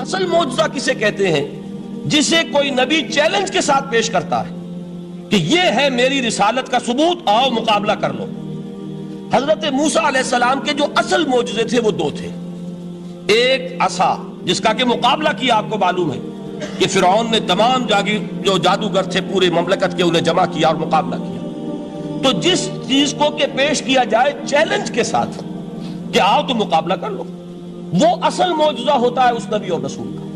اصل معجزہ کسے کہتے ہیں؟ جسے کوئی نبی چیلنج کے ساتھ پیش کرتا ہے کہ یہ ہے میری رسالت کا ثبوت، آؤ مقابلہ کر لو۔ حضرت موسیٰ علیہ السلام کے جو اصل معجزے تھے وہ دو تھے۔ ایک عصا، جس کا کہ مقابلہ کیا، آپ کو معلوم ہے کہ فرعون نے تمام جو جادوگر تھے پورے مملکت کے انہیں جمع کیا اور مقابلہ کیا۔ تو جس چیز کو کہ پیش کیا جائے چیلنج کے ساتھ کہ آؤ تو مقابلہ کر لو، وہ اصل معجزہ ہوتا ہے اس نبی اور رسول کا۔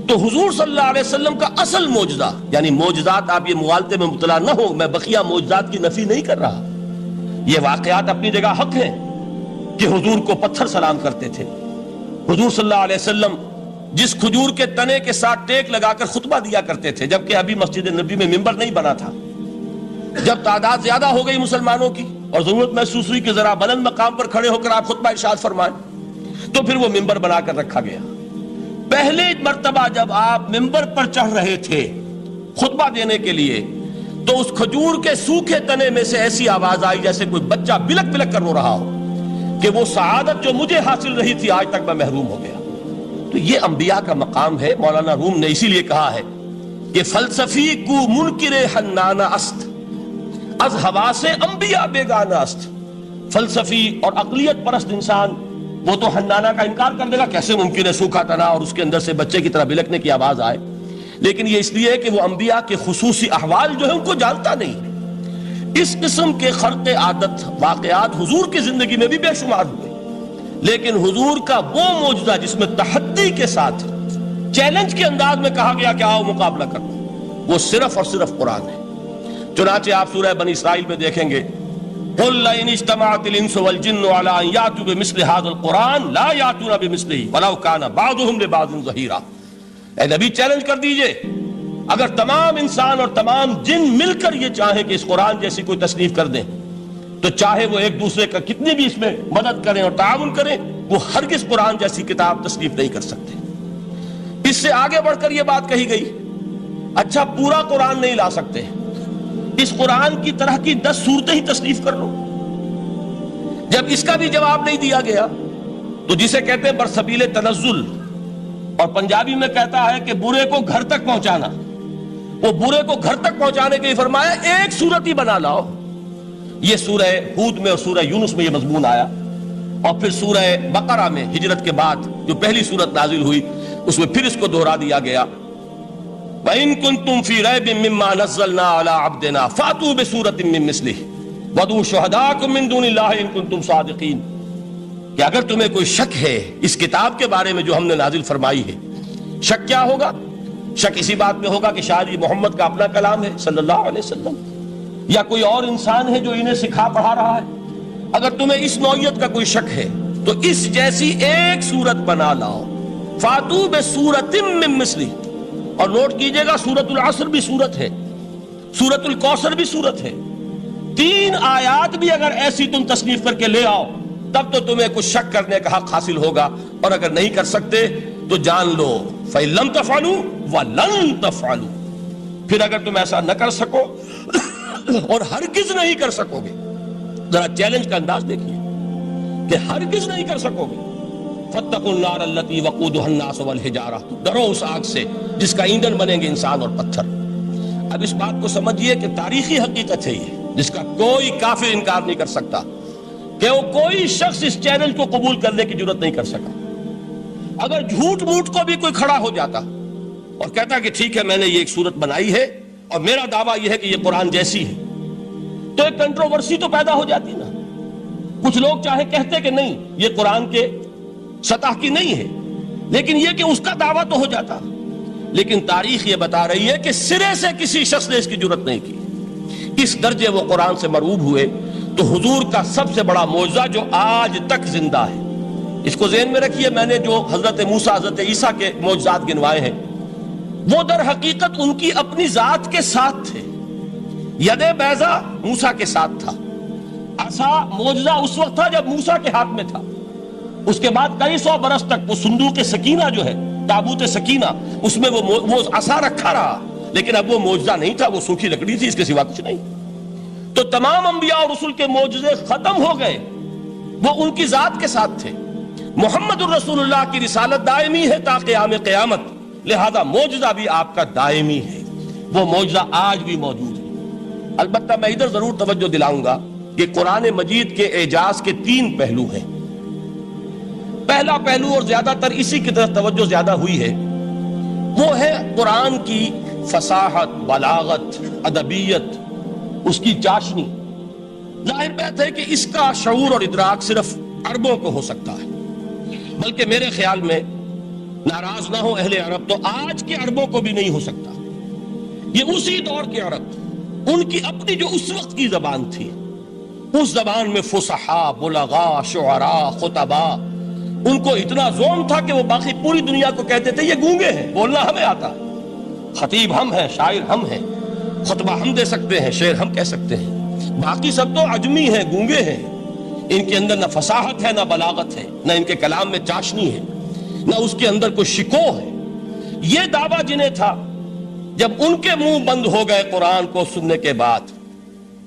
تو حضور صلی اللہ علیہ وسلم کا اصل معجزہ، یعنی معجزات، آپ یہ مغالطے میں مبتلا نہ ہو، میں بقیہ معجزات کی نفی نہیں کر رہا، یہ واقعات اپنی جگہ حق ہیں کہ حضور کو پتھر سلام کرتے تھے۔ حضور صلی اللہ علیہ وسلم جس کھجور کے تنے کے ساتھ ٹیک لگا کر خطبہ دیا کرتے تھے، جبکہ ابھی مسجد نبی میں ممبر نہیں بنا تھا، جب تعداد زیادہ ہو گئی مسلمانوں کی اور ضرورت محسوس ہوئی کہ ذرا بلند مقام پر کھڑے ہو کر آپ خطبہ ارشاد فرمائیں، تو پھر وہ ممبر بنا کر رکھا گیا۔ پہلے مرتبہ جب آپ ممبر پر چڑھ رہے تھے خطبہ دینے کے لیے، تو اس کھجور کے سوکھے تنے میں سے ایسی آواز آئی جیسے کوئی بچہ بلک بلک کر رو رہا ہو کہ وہ سعادت جو مجھے حاصل رہی تھی آج تک میں محروم ہو گیا۔ تو یہ انبیاء کا مقام ہے۔ مولانا روم نے اسی لیے کہا ہے کہ فلسفی کو منکر حنانہ است، از حواس انبیاء بیگانہ است۔ فلسفی اور عقلیت پرست انسان وہ تو حنانہ کا انکار کر دے گا، کیسے ممکن ہے سوکھا تنا اور اس کے اندر سے بچے کی طرح بلکنے کی آواز آئے، لیکن یہ اس لیے کہ وہ انبیاء کے خصوصی احوال جو ہے ان کو جانتا نہیں۔ اس قسم کے خرق عادت واقعات حضور کی زندگی میں بھی بے شمار ہوئے، لیکن حضور کا وہ معجزہ جس میں تحدی کے ساتھ چیلنج کے انداز میں کہا گیا کہ آؤ مقابلہ کرو، وہ صرف اور صرف قرآن ہے۔ چنانچہ آپ سورہ بنی اسرائیل میں دیکھیں گے، قُلْ لَئِنِ اجْتَمَعَتِ الْإِنسُ وَالْجِنُّ عَلَىٰ أَن يَأْتُوا بِمِثْلِ هَٰذَا الْقُرْآنِ لَا يَأْتُونَ بِمِثْلِهِ وَلَوْ كَانَ بَعْضُهُمْ لِبَعْضٍ ظَهِيرًا۔ اے نبی چیلنج کر دیجئے، اگر تمام انسان اور تمام جن مل کر یہ چاہیں کہ اس قرآن جیسی کوئی تصنیف کر دیں، تو چاہے وہ ایک دوسرے کا کتنی بھی اس میں مدد کریں اور تعاون کریں، وہ ہرگز قرآن جیسی کتاب تصنیف نہیں کر سکتے۔ اس سے آگے بڑھ کر یہ بات کہی گئی، اچھا پورا قرآن نہیں لا سکتے، اس قرآن کی طرح کی 10 صورتیں ہی تصنیف کر لو۔ جب اس کا بھی جواب نہیں دیا گیا تو جسے کہتے ہیں برسبیل تنزل، اور پنجابی میں کہتا ہے کہ برے کو گھر تک پہنچانا، وہ برے کو گھر تک پہنچانے کے لیے فرمایا ایک صورت ہی بنا لاؤ۔ یہ سورہ ہود میں اور سورہ یونس میں یہ مضمون آیا، اور پھر سورہ بقرہ میں ہجرت کے بعد جو پہلی صورت نازل ہوئی اس میں پھر اس کو دہرا دیا گیا، وَإِن كُنتُمْ فِي رَيْبٍ مِّمَّا نَزَّلْنَا عَلَىٰ عَبْدِنَا فَأْتُوا بِسُورَةٍ مِّن مِّثْلِهِ وَادْعُوا شُهَدَاءَكُم مِّن دُونِ اللَّهِ إِن كُنتُمْ صَادِقِينَ۔ کہ اگر تمہیں کوئی شک ہے اس کتاب کے بارے میں جو ہم نے نازل فرمائی ہے، شک کیا ہوگا؟ شک اسی بات میں ہوگا کہ شاید یہ محمد کا اپنا کلام ہے صلی اللہ علیہ وسلم، یا کوئی اور انسان ہے جو انہیں سکھا پڑھا رہا ہے۔ اگر تمہیں اس نوعیت کا کوئی شک ہے تو اس جیسی ایک صورت بنا لاؤ، فَأْتُوا بِسُورَةٍ مِّن مِّثْلِهِ۔ اور نوٹ کیجئے گا سورۃ العصر بھی سورت ہے، سورۃ الکوثر بھی سورت ہے، 3 آیات بھی اگر ایسی تم تصنیف کر کے لے آؤ تب تو تمہیں کچھ شک کرنے کا حق حاصل ہوگا، اور اگر نہیں کر سکتے تو جان لو فَإِن لَمْ تَفْعَلُوا وَلَن تَفْعَلُوا۔ پھر اگر تم ایسا نہ کر سکو اور ہرگز نہیں کر سکو گے، ذرا چیلنج کا انداز دیکھیے کہ ہرگز نہیں کر سکو گے، فَاتَّقُوا النَّارَ الَّتِي وَقُودُهَا النَّاسُ وَالْحِجَارَةُ، ڈرو اس آگ سے جس کا ایندھن بنیں گے انسان اور پتھر۔ اب اس بات کو سمجھیے کہ تاریخی حقیقت ہے یہ، جس کا کوئی کافر انکار نہیں کر سکتا، کہ وہ کوئی شخص اس چیلنج کو قبول کرنے کی جرات نہیں کر سکا۔ اگر جھوٹ موٹ کو بھی کوئی کھڑا ہو جاتا اور کہتا کہ ٹھیک ہے میں نے یہ ایک صورت بنائی ہے اور میرا دعویٰ یہ ہے کہ یہ قرآن جیسی ہے، تو ایک کنٹروورسی تو پیدا ہو جاتی نا۔ کچھ لوگ چاہے کہتے کہ نہیں یہ قرآن کے سطح کی نہیں ہے، لیکن یہ کہ اس کا دعویٰ تو ہو جاتا۔ لیکن تاریخ یہ بتا رہی ہے کہ سرے سے کسی شخص نے اس کی جرات نہیں کی، اس درجے وہ قرآن سے مرعوب ہوئے۔ تو حضور کا سب سے بڑا معجزہ جو آج تک زندہ ہے، اس کو ذہن میں رکھیے، میں نے جو حضرت موسیٰ حضرت عیسیٰ کے معجزات گنوائے ہیں وہ در حقیقت ان کی اپنی ذات کے ساتھ تھے۔ ید بیضا موسیٰ کے ساتھ تھا، عصا معجزہ اس وقت تھا جب موسیٰ کے ہاتھ میں تھا، اس کے بعد کئی 100 برس تک وہ صندوق سکینہ جو ہے، تابوت سکینہ، اس میں وہ عصا رکھا رہا، لیکن اب وہ معجزہ نہیں تھا، وہ سوکھی لکڑی تھی، اس کے سوا کچھ نہیں۔ تو تمام انبیاء اور رسول کے معجزے ختم ہو گئے، وہ ان کی ذات کے ساتھ تھے۔ محمد الرسول اللہ کی رسالت دائمی ہے تا قیام قیامت، لہذا معجزہ بھی آپ کا دائمی ہے، وہ معجزہ آج بھی موجود ہے۔ البتہ میں ادھر ضرور توجہ دلاؤں گا کہ قرآن مجید کے اعجاز کے 3 پہلو ہیں۔ پہلا پہلو، اور زیادہ تر اسی کی طرف توجہ زیادہ ہوئی ہے، وہ ہے قرآن کی فصاحت، بلاغت، ادبیت، اس کی چاشنی۔ ظاہر بات ہے کہ اس کا شعور اور ادراک صرف عربوں کو ہو سکتا ہے، بلکہ میرے خیال میں ناراض نہ ہو اہل عرب تو آج کے عربوں کو بھی نہیں ہو سکتا۔ یہ اسی دور کے عرب، ان کی اپنی جو اس وقت کی زبان تھی، اس زبان میں فصحاء، بلغاء، شعراء، خطباء، ان کو اتنا ذوق تھا کہ وہ باقی پوری دنیا کو کہتے تھے یہ گونگے ہیں، بولنا ہمیں آتا ہے، خطیب ہم ہیں، شاعر ہم ہیں، خطبہ ہم دے سکتے ہیں، شعر ہم کہہ سکتے ہیں، باقی سب تو عجمی ہیں، گونگے ہیں، ان کے اندر نہ فصاحت ہے، نہ بلاغت ہے، نہ ان کے کلام میں چاشنی ہے، نہ اس کے اندر کوئی شکو ہے۔ یہ دعویٰ جنہیں تھا، جب ان کے منہ بند ہو گئے قرآن کو سننے کے بعد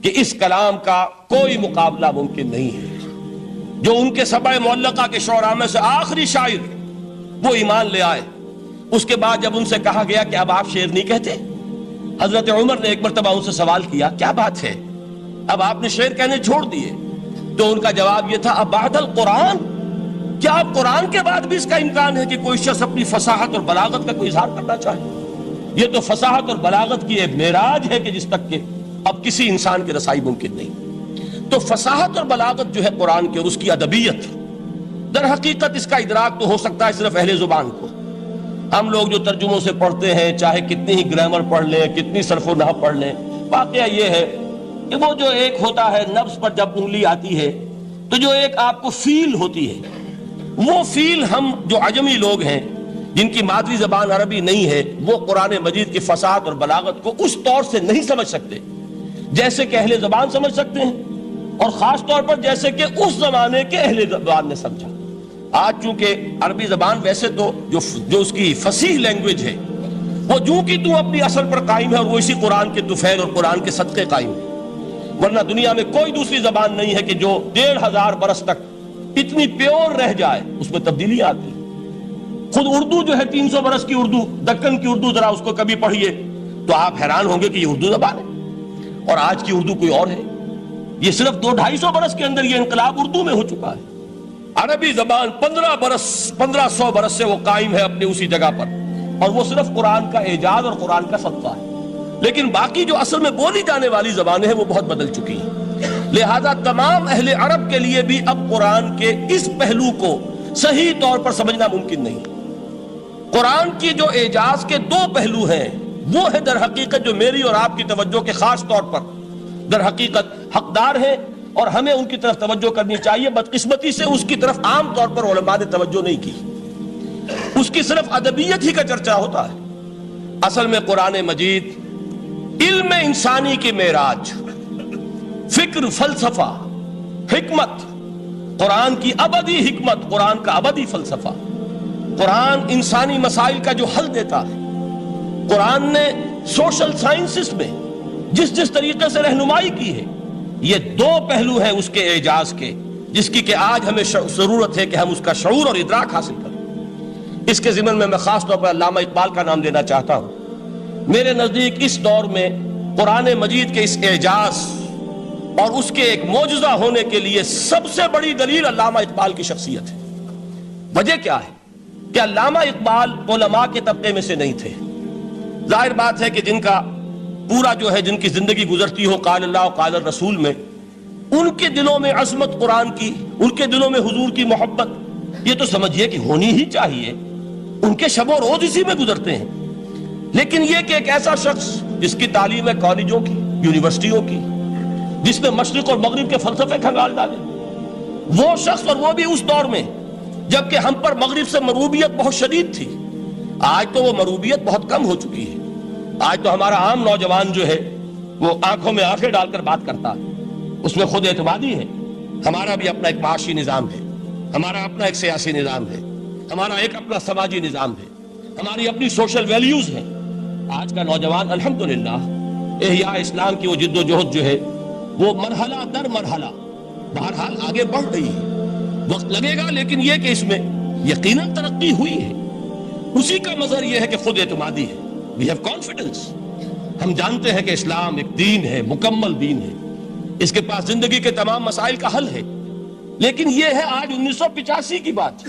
کہ اس کلام کا کوئی مقابلہ ممکن نہیں ہے، جو ان کے سبع معلقہ کے شعراء میں سے آخری شاعر وہ ایمان لے آئے، اس کے بعد جب ان سے کہا گیا کہ اب آپ شعر نہیں کہتے، حضرت عمر نے ایک مرتبہ ان سے سوال کیا کیا بات ہے، اب آپ نے شعر کہنے چھوڑ دیے؟ تو ان کا جواب یہ تھا اب بعد القرآن، کیا اب قرآن کے بعد بھی اس کا امکان ہے کہ کوئی شخص اپنی فصاحت اور بلاغت کا کوئی اظہار کرنا چاہے؟ یہ تو فصاحت اور بلاغت کی ایک معراج ہے کہ جس تک کہ اب کسی انسان کی رسائی ممکن نہیں۔ تو فصاحت اور بلاغت جو ہے قرآن کے اور اس کی ادبیت، در حقیقت اس کا ادراک تو ہو سکتا ہے صرف اہل زبان کو۔ ہم لوگ جو ترجموں سے پڑھتے ہیں، چاہے کتنی ہی گرامر پڑھ لیں، کتنی صرف و نحو پڑھ لیں، واقعہ یہ ہے کہ وہ جو ایک ہوتا ہے نفس پر جب انگلی آتی ہے تو جو ایک آپ کو فیل ہوتی ہے، وہ فیل ہم جو عجمی لوگ ہیں جن کی مادری زبان عربی نہیں ہے، وہ قرآن مجید کی فصاحت اور بلاغت کو اس طور سے نہیں سمجھ سکتے جیسے کہ اہل زبان سمجھ سکتے ہیں، اور خاص طور پر جیسے کہ اس زمانے کے اہل زبان نے سمجھا۔ آج چونکہ عربی زبان ویسے تو جو اس کی فصیح لینگویج ہے وہ جو کی تو اپنی اصل پر قائم ہے، اور وہ اسی قرآن کے طفیل اور قرآن کے صدقے قائم ہے، ورنہ دنیا میں کوئی دوسری زبان نہیں ہے کہ جو 1500 برس تک اتنی پیور رہ جائے، اس میں تبدیلی آتی۔ خود اردو جو ہے 300 برس کی اردو، دکن کی اردو، ذرا اس کو کبھی پڑھیے تو آپ حیران ہوں گے کہ یہ اردو زبان ہے اور آج کی اردو کوئی اور ہے۔ یہ صرف 200-250 برس کے اندر یہ انقلاب اردو میں ہو چکا ہے۔ عربی زبان 1500 برس سے وہ قائم ہے اپنی اسی جگہ پر، اور وہ صرف قرآن کا اعجاز اور قرآن کا صدقہ ہے، لیکن باقی جو اصل میں بولی جانے والی زبانیں ہیں وہ بہت بدل چکی ہیں۔ لہذا تمام اہل عرب کے لیے بھی اب قرآن کے اس پہلو کو صحیح طور پر سمجھنا ممکن نہیں۔ قرآن کی جو اعجاز کے 2 پہلو ہیں، وہ ہے در حقیقت جو میری اور آپ کی توجہ کے خاص طور پر در حقیقت حقدار ہیں، اور ہمیں ان کی طرف توجہ کرنی چاہیے۔ بدقسمتی سے اس کی طرف عام طور پر علماء نے توجہ نہیں کی، اس کی صرف ادبیت ہی کا چرچا ہوتا ہے۔ اصل میں قرآن مجید علم انسانی کی معراج، فکر، فلسفہ، حکمت، قرآن کی ابدی حکمت، قرآن کا ابدی فلسفہ، قرآن انسانی مسائل کا جو حل دیتا ہے، قرآن نے سوشل سائنسز میں جس طریقے سے رہنمائی کی ہے، یہ 2 پہلو ہیں اس کے اعجاز کے، جس کی کہ آج ہمیں ضرورت ہے کہ ہم اس کا شعور اور ادراک حاصل کریں۔ اس کے ضمن میں خاص طور پر علامہ اقبال کا نام لینا چاہتا ہوں۔ میرے نزدیک اس دور میں قرآن مجید کے اس اعجاز اور اس کے ایک معجزہ ہونے کے لیے سب سے بڑی دلیل علامہ اقبال کی شخصیت ہے۔ وجہ کیا ہے کہ علامہ اقبال علماء کے طبقے میں سے نہیں تھے۔ ظاہر بات ہے کہ جن کا پورا جو ہے جن کی زندگی گزرتی ہو قال اللہ و قال الرسول میں، ان کے دلوں میں عظمت قرآن کی، ان کے دلوں میں حضور کی محبت، یہ تو سمجھیے کہ ہونی ہی چاہیے، ان کے شب و روز اسی میں گزرتے ہیں۔ لیکن یہ کہ ایک ایسا شخص جس کی تعلیم ہے کالجوں کی، یونیورسٹیوں کی، جس نے مشرق اور مغرب کے فلسفے کھنگال ڈالے، وہ شخص، اور وہ بھی اس دور میں جبکہ ہم پر مغرب سے مروبیت بہت شدید تھی۔ آج تو وہ مروبیت بہت کم ہو چکی ہے۔ آج تو ہمارا عام نوجوان جو ہے وہ آنکھوں میں آنکھیں ڈال کر بات کرتا ہے، اس میں خود اعتمادی ہے۔ ہمارا بھی اپنا ایک معاشی نظام ہے، ہمارا اپنا ایک سیاسی نظام ہے، ہمارا ایک اپنا سماجی نظام ہے، ہماری اپنی سوشل ویلیوز ہیں۔ آج کا نوجوان الحمدللہ احیاء اسلام کی وہ جد و جہد جو ہے وہ مرحلہ در مرحلہ بہرحال آگے بڑھ رہی ہے، وقت لگے گا، لیکن یہ کہ اس میں یقیناً ترقی ہوئی ہے، اسی کا مظہر یہ ہے کہ خود اعتمادی ہے. We have confidence. ہم جانتے ہیں کہ اسلام ایک دین ہے، مکمل دین ہے، اس کے پاس زندگی کے تمام مسائل کا حل ہے. لیکن یہ ہے آج 1985 کی بات.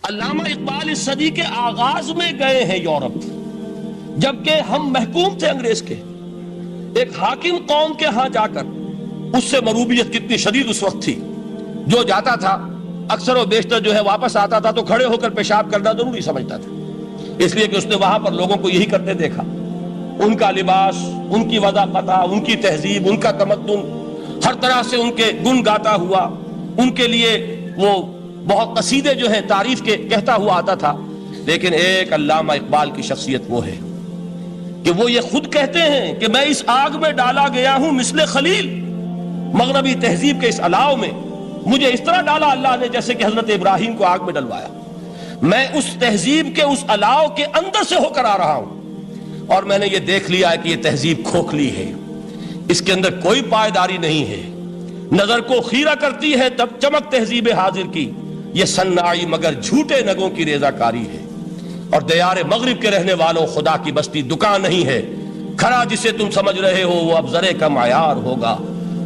علامہ اقبال اس صدی کے آغاز میں گئے ہیں یورپ، جبکہ ہم محکوم تھے انگریز کے. ایک حاکم قوم کے ہاں جا کر، اس سے مروبیت کتنی شدید اس وقت تھی، جو جاتا تھا اکثر و بیشتر جو ہے واپس آتا تھا تو کھڑے ہو کر پیشاب کرنا ضروری سمجھتا تھا، اس لیے کہ اس نے وہاں پر لوگوں کو یہی کرتے دیکھا. ان کا لباس، ان کی وضاقت، ان کی تہذیب، ان کا تمدن، ہر طرح سے ان کے گن گاتا ہوا، ان کے لیے وہ بہت قصیدے جو ہے تعریف کے کہتا ہوا آتا تھا. لیکن ایک علامہ اقبال کی شخصیت وہ ہے کہ وہ یہ خود کہتے ہیں کہ میں اس آگ میں ڈالا گیا ہوں مثل خلیل. مغربی تہذیب کے اس الاؤ میں مجھے اس طرح ڈالا اللہ نے جیسے کہ حضرت ابراہیم کو آگ میں ڈلوایا. میں اس تہذیب کے اس الاؤ کے اندر سے ہو کر آ رہا ہوں، اور میں نے یہ دیکھ لیا ہے کہ یہ تہذیب کھوکھلی ہے، اس کے اندر کوئی پائیداری نہیں ہے، نظر کو خیرہ کرتی ہے تب چمک تہذیب حاضر کی، یہ صناعی مگر جھوٹے نگوں کی ریزہ کاری ہے. اور دیار مغرب کے رہنے والوں، خدا کی بستی دکان نہیں ہے، کھڑا جسے تم سمجھ رہے ہو وہ اب زرے کا معیار ہوگا.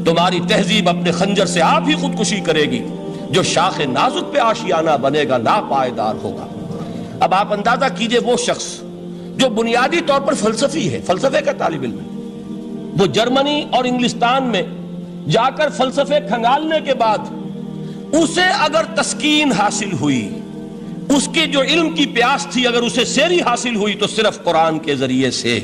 تمہاری تہذیب اپنے خنجر سے آپ ہی خودکشی کرے گی، جو شاخ نازک پہ آشیانہ بنے گا لا پائیدار ہوگا. اب آپ اندازہ کیجئے وہ شخص جو بنیادی طور پر فلسفی ہے، فلسفے کا طالب علم ہے، وہ جرمنی اور انگلستان میں جا کر فلسفے کھنگالنے کے بعد اسے اگر تسکین حاصل ہوئی، اس کی جو علم کی پیاس تھی اگر اسے سیری حاصل ہوئی تو صرف قرآن کے ذریعے سے.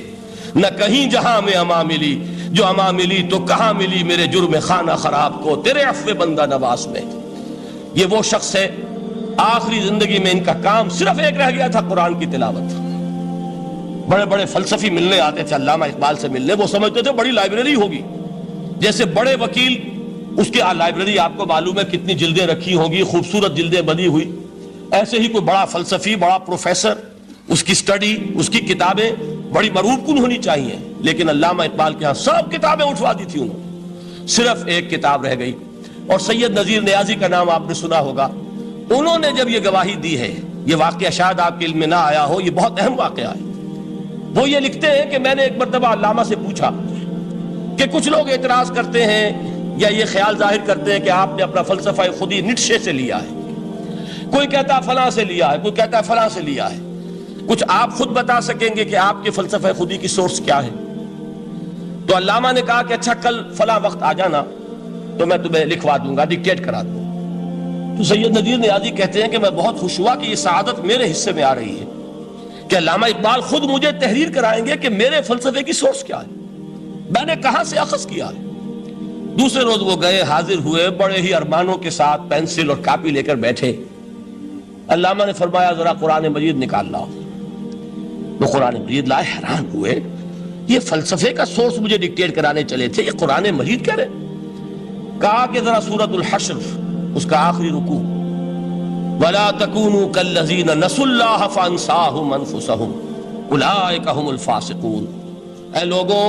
نہ کہیں جہاں میں اما ملی، جو اما ملی تو کہاں ملی میرے جرم خانہ خراب کو تیرے عفو بندہ نواز میں. یہ وہ شخص ہے آخری زندگی میں ان کا کام صرف ایک رہ گیا تھا، قرآن کی تلاوت. بڑے بڑے فلسفی ملنے آتے تھے علامہ اقبال سے ملنے، وہ سمجھتے تھے بڑی لائبریری ہوگی، جیسے بڑے وکیل اس کی لائبریری آپ کو معلوم ہے کتنی جلدیں رکھی ہوں گی، خوبصورت جلدیں بنی ہوئی، ایسے ہی کوئی بڑا فلسفی، بڑا پروفیسر، اس کی سٹڈی، اس کی کتابیں بڑی مروب کن ہونی چاہیے. لیکن علامہ اقبال کے ہاں سب کتابیں اٹھوا دی تھی انہوں نے، صرف ایک کتاب رہ گئی. اور سید نذیر نیازی کا نام آپ نے سنا ہوگا، انہوں نے جب یہ گواہی دی ہے، یہ واقعہ شاید آپ کے علم میں نہ آیا ہو، یہ بہت اہم واقعہ ہے. وہ یہ لکھتے ہیں کہ میں نے ایک مرتبہ علامہ سے پوچھا کہ کچھ لوگ اعتراض کرتے ہیں یا یہ خیال ظاہر کرتے ہیں کہ آپ نے اپنا فلسفہ خودی نیٹشے سے لیا ہے، کوئی کہتا ہے فلاں سے لیا ہے، کوئی کہتا ہے فلاں سے لیا ہے، کچھ آپ خود بتا سکیں گے کہ آپ کے فلسفہ خودی کی سورس کیا ہے؟ تو علامہ نے کہا کہ اچھا کل فلاں وقت آ جانا تو میں تمہیں لکھوا دوں گا، ڈکٹیٹ کرا دوں. تو سید نذیر نیازی کہتے ہیں کہ میں بہت خوش ہوا کہ یہ سعادت میرے حصے میں آ رہی ہے کہ علامہ اقبال خود مجھے تحریر کرائیں گے کہ میرے فلسفے کی سورس کیا ہے، میں نے کہاں سے اخذ کیا ہے. دوسرے روز وہ گئے، حاضر ہوئے، بڑے ہی ارمانوں کے ساتھ پینسل اور کاپی لے کر بیٹھے. علامہ نے فرمایا ذرا قرآن مجید نکال لاؤ. وہ قرآن مجید لائے، حیران ہوئے، یہ فلسفے کا سورس مجھے ڈکٹیٹ کرانے چلے تھے، یہ قرآن مجید کہہ رہے. کہا کہ ذرا سورۃ الحشر اس کا آخری رکوع، وَلَا تَكُونُوا كَالَّذِينَ نَسُوا اللَّهَ فَأَنسَاهُمْ أَنفُسَهُمْ أُولَٰئِكَ هُمُ الْفَاسِقُونَ. اے لوگوں،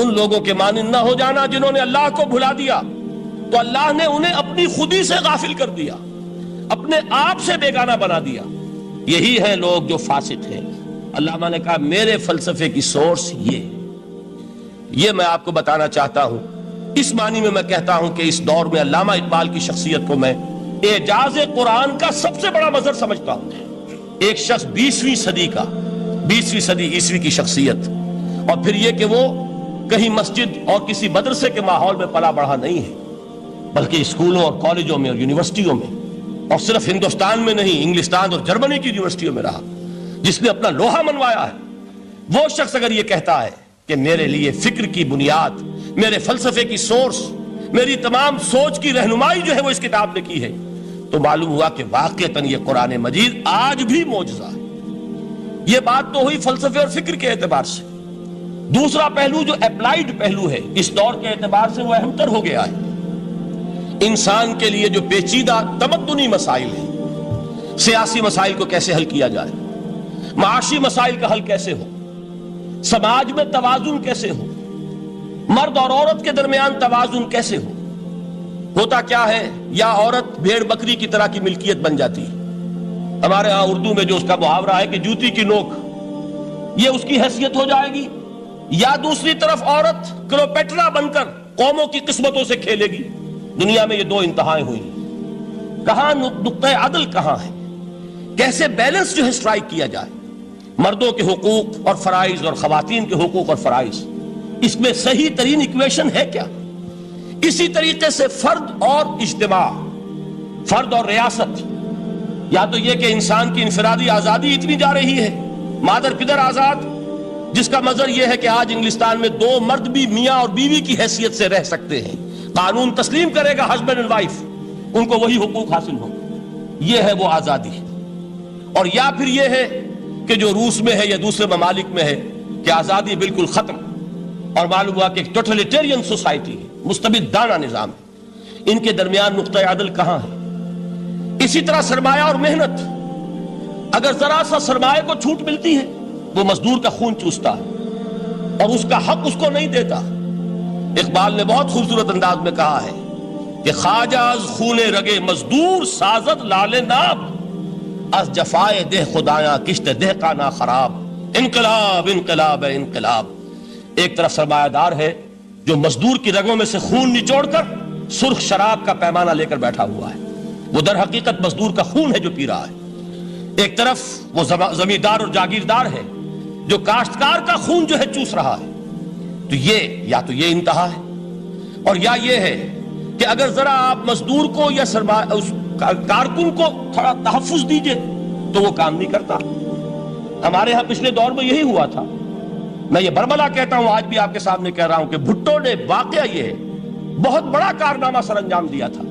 ان لوگوں کے مانند نہ ہو جانا جنہوں نے اللہ کو بھلا دیا تو اللہ نے انہیں اپنی خودی سے غافل کر دیا، اپنے آپ سے بیگانہ بنا دیا، یہی ہیں لوگ جو فاسق ہیں. علامہ نے کہا میرے فلسفے کی سورس یہ میں آپ کو بتانا چاہتا ہوں. اس معنی میں کہتا ہوں کہ اس دور میں علامہ اقبال کی شخصیت کو میں اعجاز قرآن کا سب سے بڑا مظہر سمجھتا ہوں. ایک شخص 20ویں صدی عیسوی کی شخصیت، اور پھر یہ کہ وہ کہیں مسجد اور کسی مدرسے کے ماحول میں پلا بڑھا نہیں ہے، بلکہ اسکولوں اور کالجوں میں اور یونیورسٹیوں میں، اور صرف ہندوستان میں نہیں، انگلستان اور جرمنی کی یونیورسٹیوں میں رہا، جس نے اپنا لوہا منوایا ہے. وہ شخص اگر یہ کہتا ہے کہ میرے لیے فکر کی بنیاد، میرے فلسفے کی سورس، میری تمام سوچ کی رہنمائی جو ہے وہ اس کتاب نے کی ہے، تو معلوم ہوا کہ واقعتاً یہ قرآن مجید آج بھی معجزہ ہے. یہ بات تو ہوئی فلسفے اور فکر کے اعتبار سے. دوسرا پہلو جو اپلائیڈ پہلو ہے اس دور کے اعتبار سے وہ اہم تر ہو گیا ہے. انسان کے لیے جو پیچیدہ تمدنی مسائل ہیں، سیاسی مسائل کو کیسے حل کیا جائے، معاشی مسائل کا حل کیسے ہو، سماج میں توازن کیسے ہو، مرد اور عورت کے درمیان توازن کیسے ہو، ہوتا کیا ہے، یا عورت بھیڑ بکری کی طرح کی ملکیت بن جاتی ہے. ہمارے ہاں اردو میں جو اس کا محاورہ ہے کہ جوتی کی نوک، یہ اس کی حیثیت ہو جائے گی، یا دوسری طرف عورت کلوپیٹرا بن کر قوموں کی قسمتوں سے کھیلے گی. دنیا میں یہ دو انتہائیں ہوئی. کہاں نقطہ عدل کہاں ہے؟ کیسے بیلنس جو ہے اسٹرائک کیا جائے، مردوں کے حقوق اور فرائض اور خواتین کے حقوق اور فرائض، اس میں صحیح ترین ایکویشن ہے کیا؟ اسی طریقے سے فرد اور اجتماع، فرد اور ریاست، یا تو یہ کہ انسان کی انفرادی آزادی اتنی جا رہی ہے، مادر پدر آزاد، جس کا مظہر یہ ہے کہ آج انگلستان میں دو مرد بھی میاں اور بیوی کی حیثیت سے رہ سکتے ہیں. قانون تسلیم کرے گا ہسبینڈ اینڈ وائف، ان کو وہی حقوق حاصل ہوں. یہ ہے وہ آزادی. اور یا پھر یہ ہے کہ جو روس میں ہے یا دوسرے ممالک میں ہے کہ آزادی بالکل ختم، اور معلوم ہوا کہ ایک ٹوٹلیٹیرین سوسائٹی ہے، مستبدانہ نظام ہے. ان کے درمیان نقطہ عدل کہاں ہے؟ اسی طرح سرمایہ اور محنت، اگر ذرا سا سرمایہ کو چھوٹ ملتی ہے وہ مزدور کا خون چوستا ہے اور اس کا حق اس کو نہیں دیتا. اقبال نے بہت خوبصورت انداز میں کہا ہے کہ خواجہ از خون رگے مزدور سازد لال ناب، از جفائے دہ خدایاں کشت دہ کا نا خراب. انقلاب انقلاب انقلاب. ایک طرف سرمایہ دار ہے جو مزدور کی رگوں میں سے خون نچوڑ کر سرخ شراب کا پیمانہ لے کر بیٹھا ہوا ہے، وہ در حقیقت مزدور کا خون ہے جو پی رہا ہے. ایک طرف وہ زمیندار اور جاگیردار ہے جو کاشتکار کا خون جو ہے چوس رہا ہے. تو یہ یا تو یہ انتہا ہے، اور یا یہ ہے کہ اگر ذرا آپ مزدور کو یا اس کارکن کو تھوڑا تحفظ دیجئے تو وہ کام نہیں کرتا. ہمارے ہاں پچھلے دور میں یہی ہوا تھا. میں یہ برملا کہتا ہوں، آج بھی آپ کے سامنے کہہ رہا ہوں کہ بھٹو نے واقعہ یہ ہے بہت بڑا کارنامہ سر انجام دیا تھا.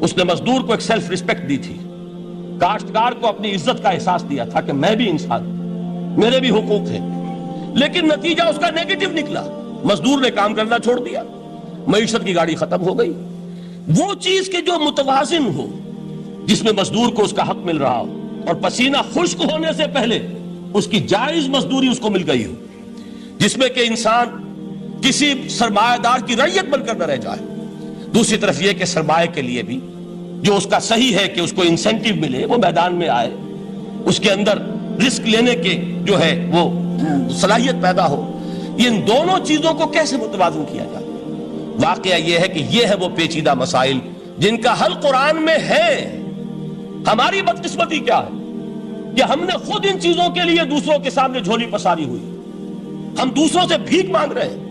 اس نے مزدور کو ایک سیلف ریسپیکٹ دی تھی، کاشتکار کو اپنی عزت کا احساس دیا تھا کہ میں بھی انسان ہوں، میرے بھی حقوق ہیں. لیکن نتیجہ اس کا نیگیٹو نکلا. مزدور نے کام کرنا چھوڑ دیا، معیشت کی گاڑی ختم ہو گئی. وہ چیز کہ جو متوازن ہو، جس میں مزدور کو اس کا حق مل رہا ہو اور پسینہ خشک ہونے سے پہلے اس کی جائز مزدوری اس کو مل گئی ہو، جس میں کہ انسان کسی سرمایہ دار کی رعیت بن کر نہ رہ جائے. دوسری طرف یہ کہ سرمایہ کے لیے بھی جو اس کا صحیح ہے کہ اس کو انسینٹیو ملے، وہ میدان میں آئے، اس کے اندر رسک لینے کے جو ہے وہ صلاحیت پیدا ہو. ان دونوں چیزوں کو کیسے متوازن کیا جائے؟ واقعہ یہ ہے کہ یہ ہے وہ پیچیدہ مسائل جن کا حل قرآن میں ہے. ہماری بدقسمتی کیا ہے کہ ہم نے خود ان چیزوں کے لیے دوسروں کے سامنے جھولی پساری ہوئی، ہم دوسروں سے بھیک مانگ رہے ہیں.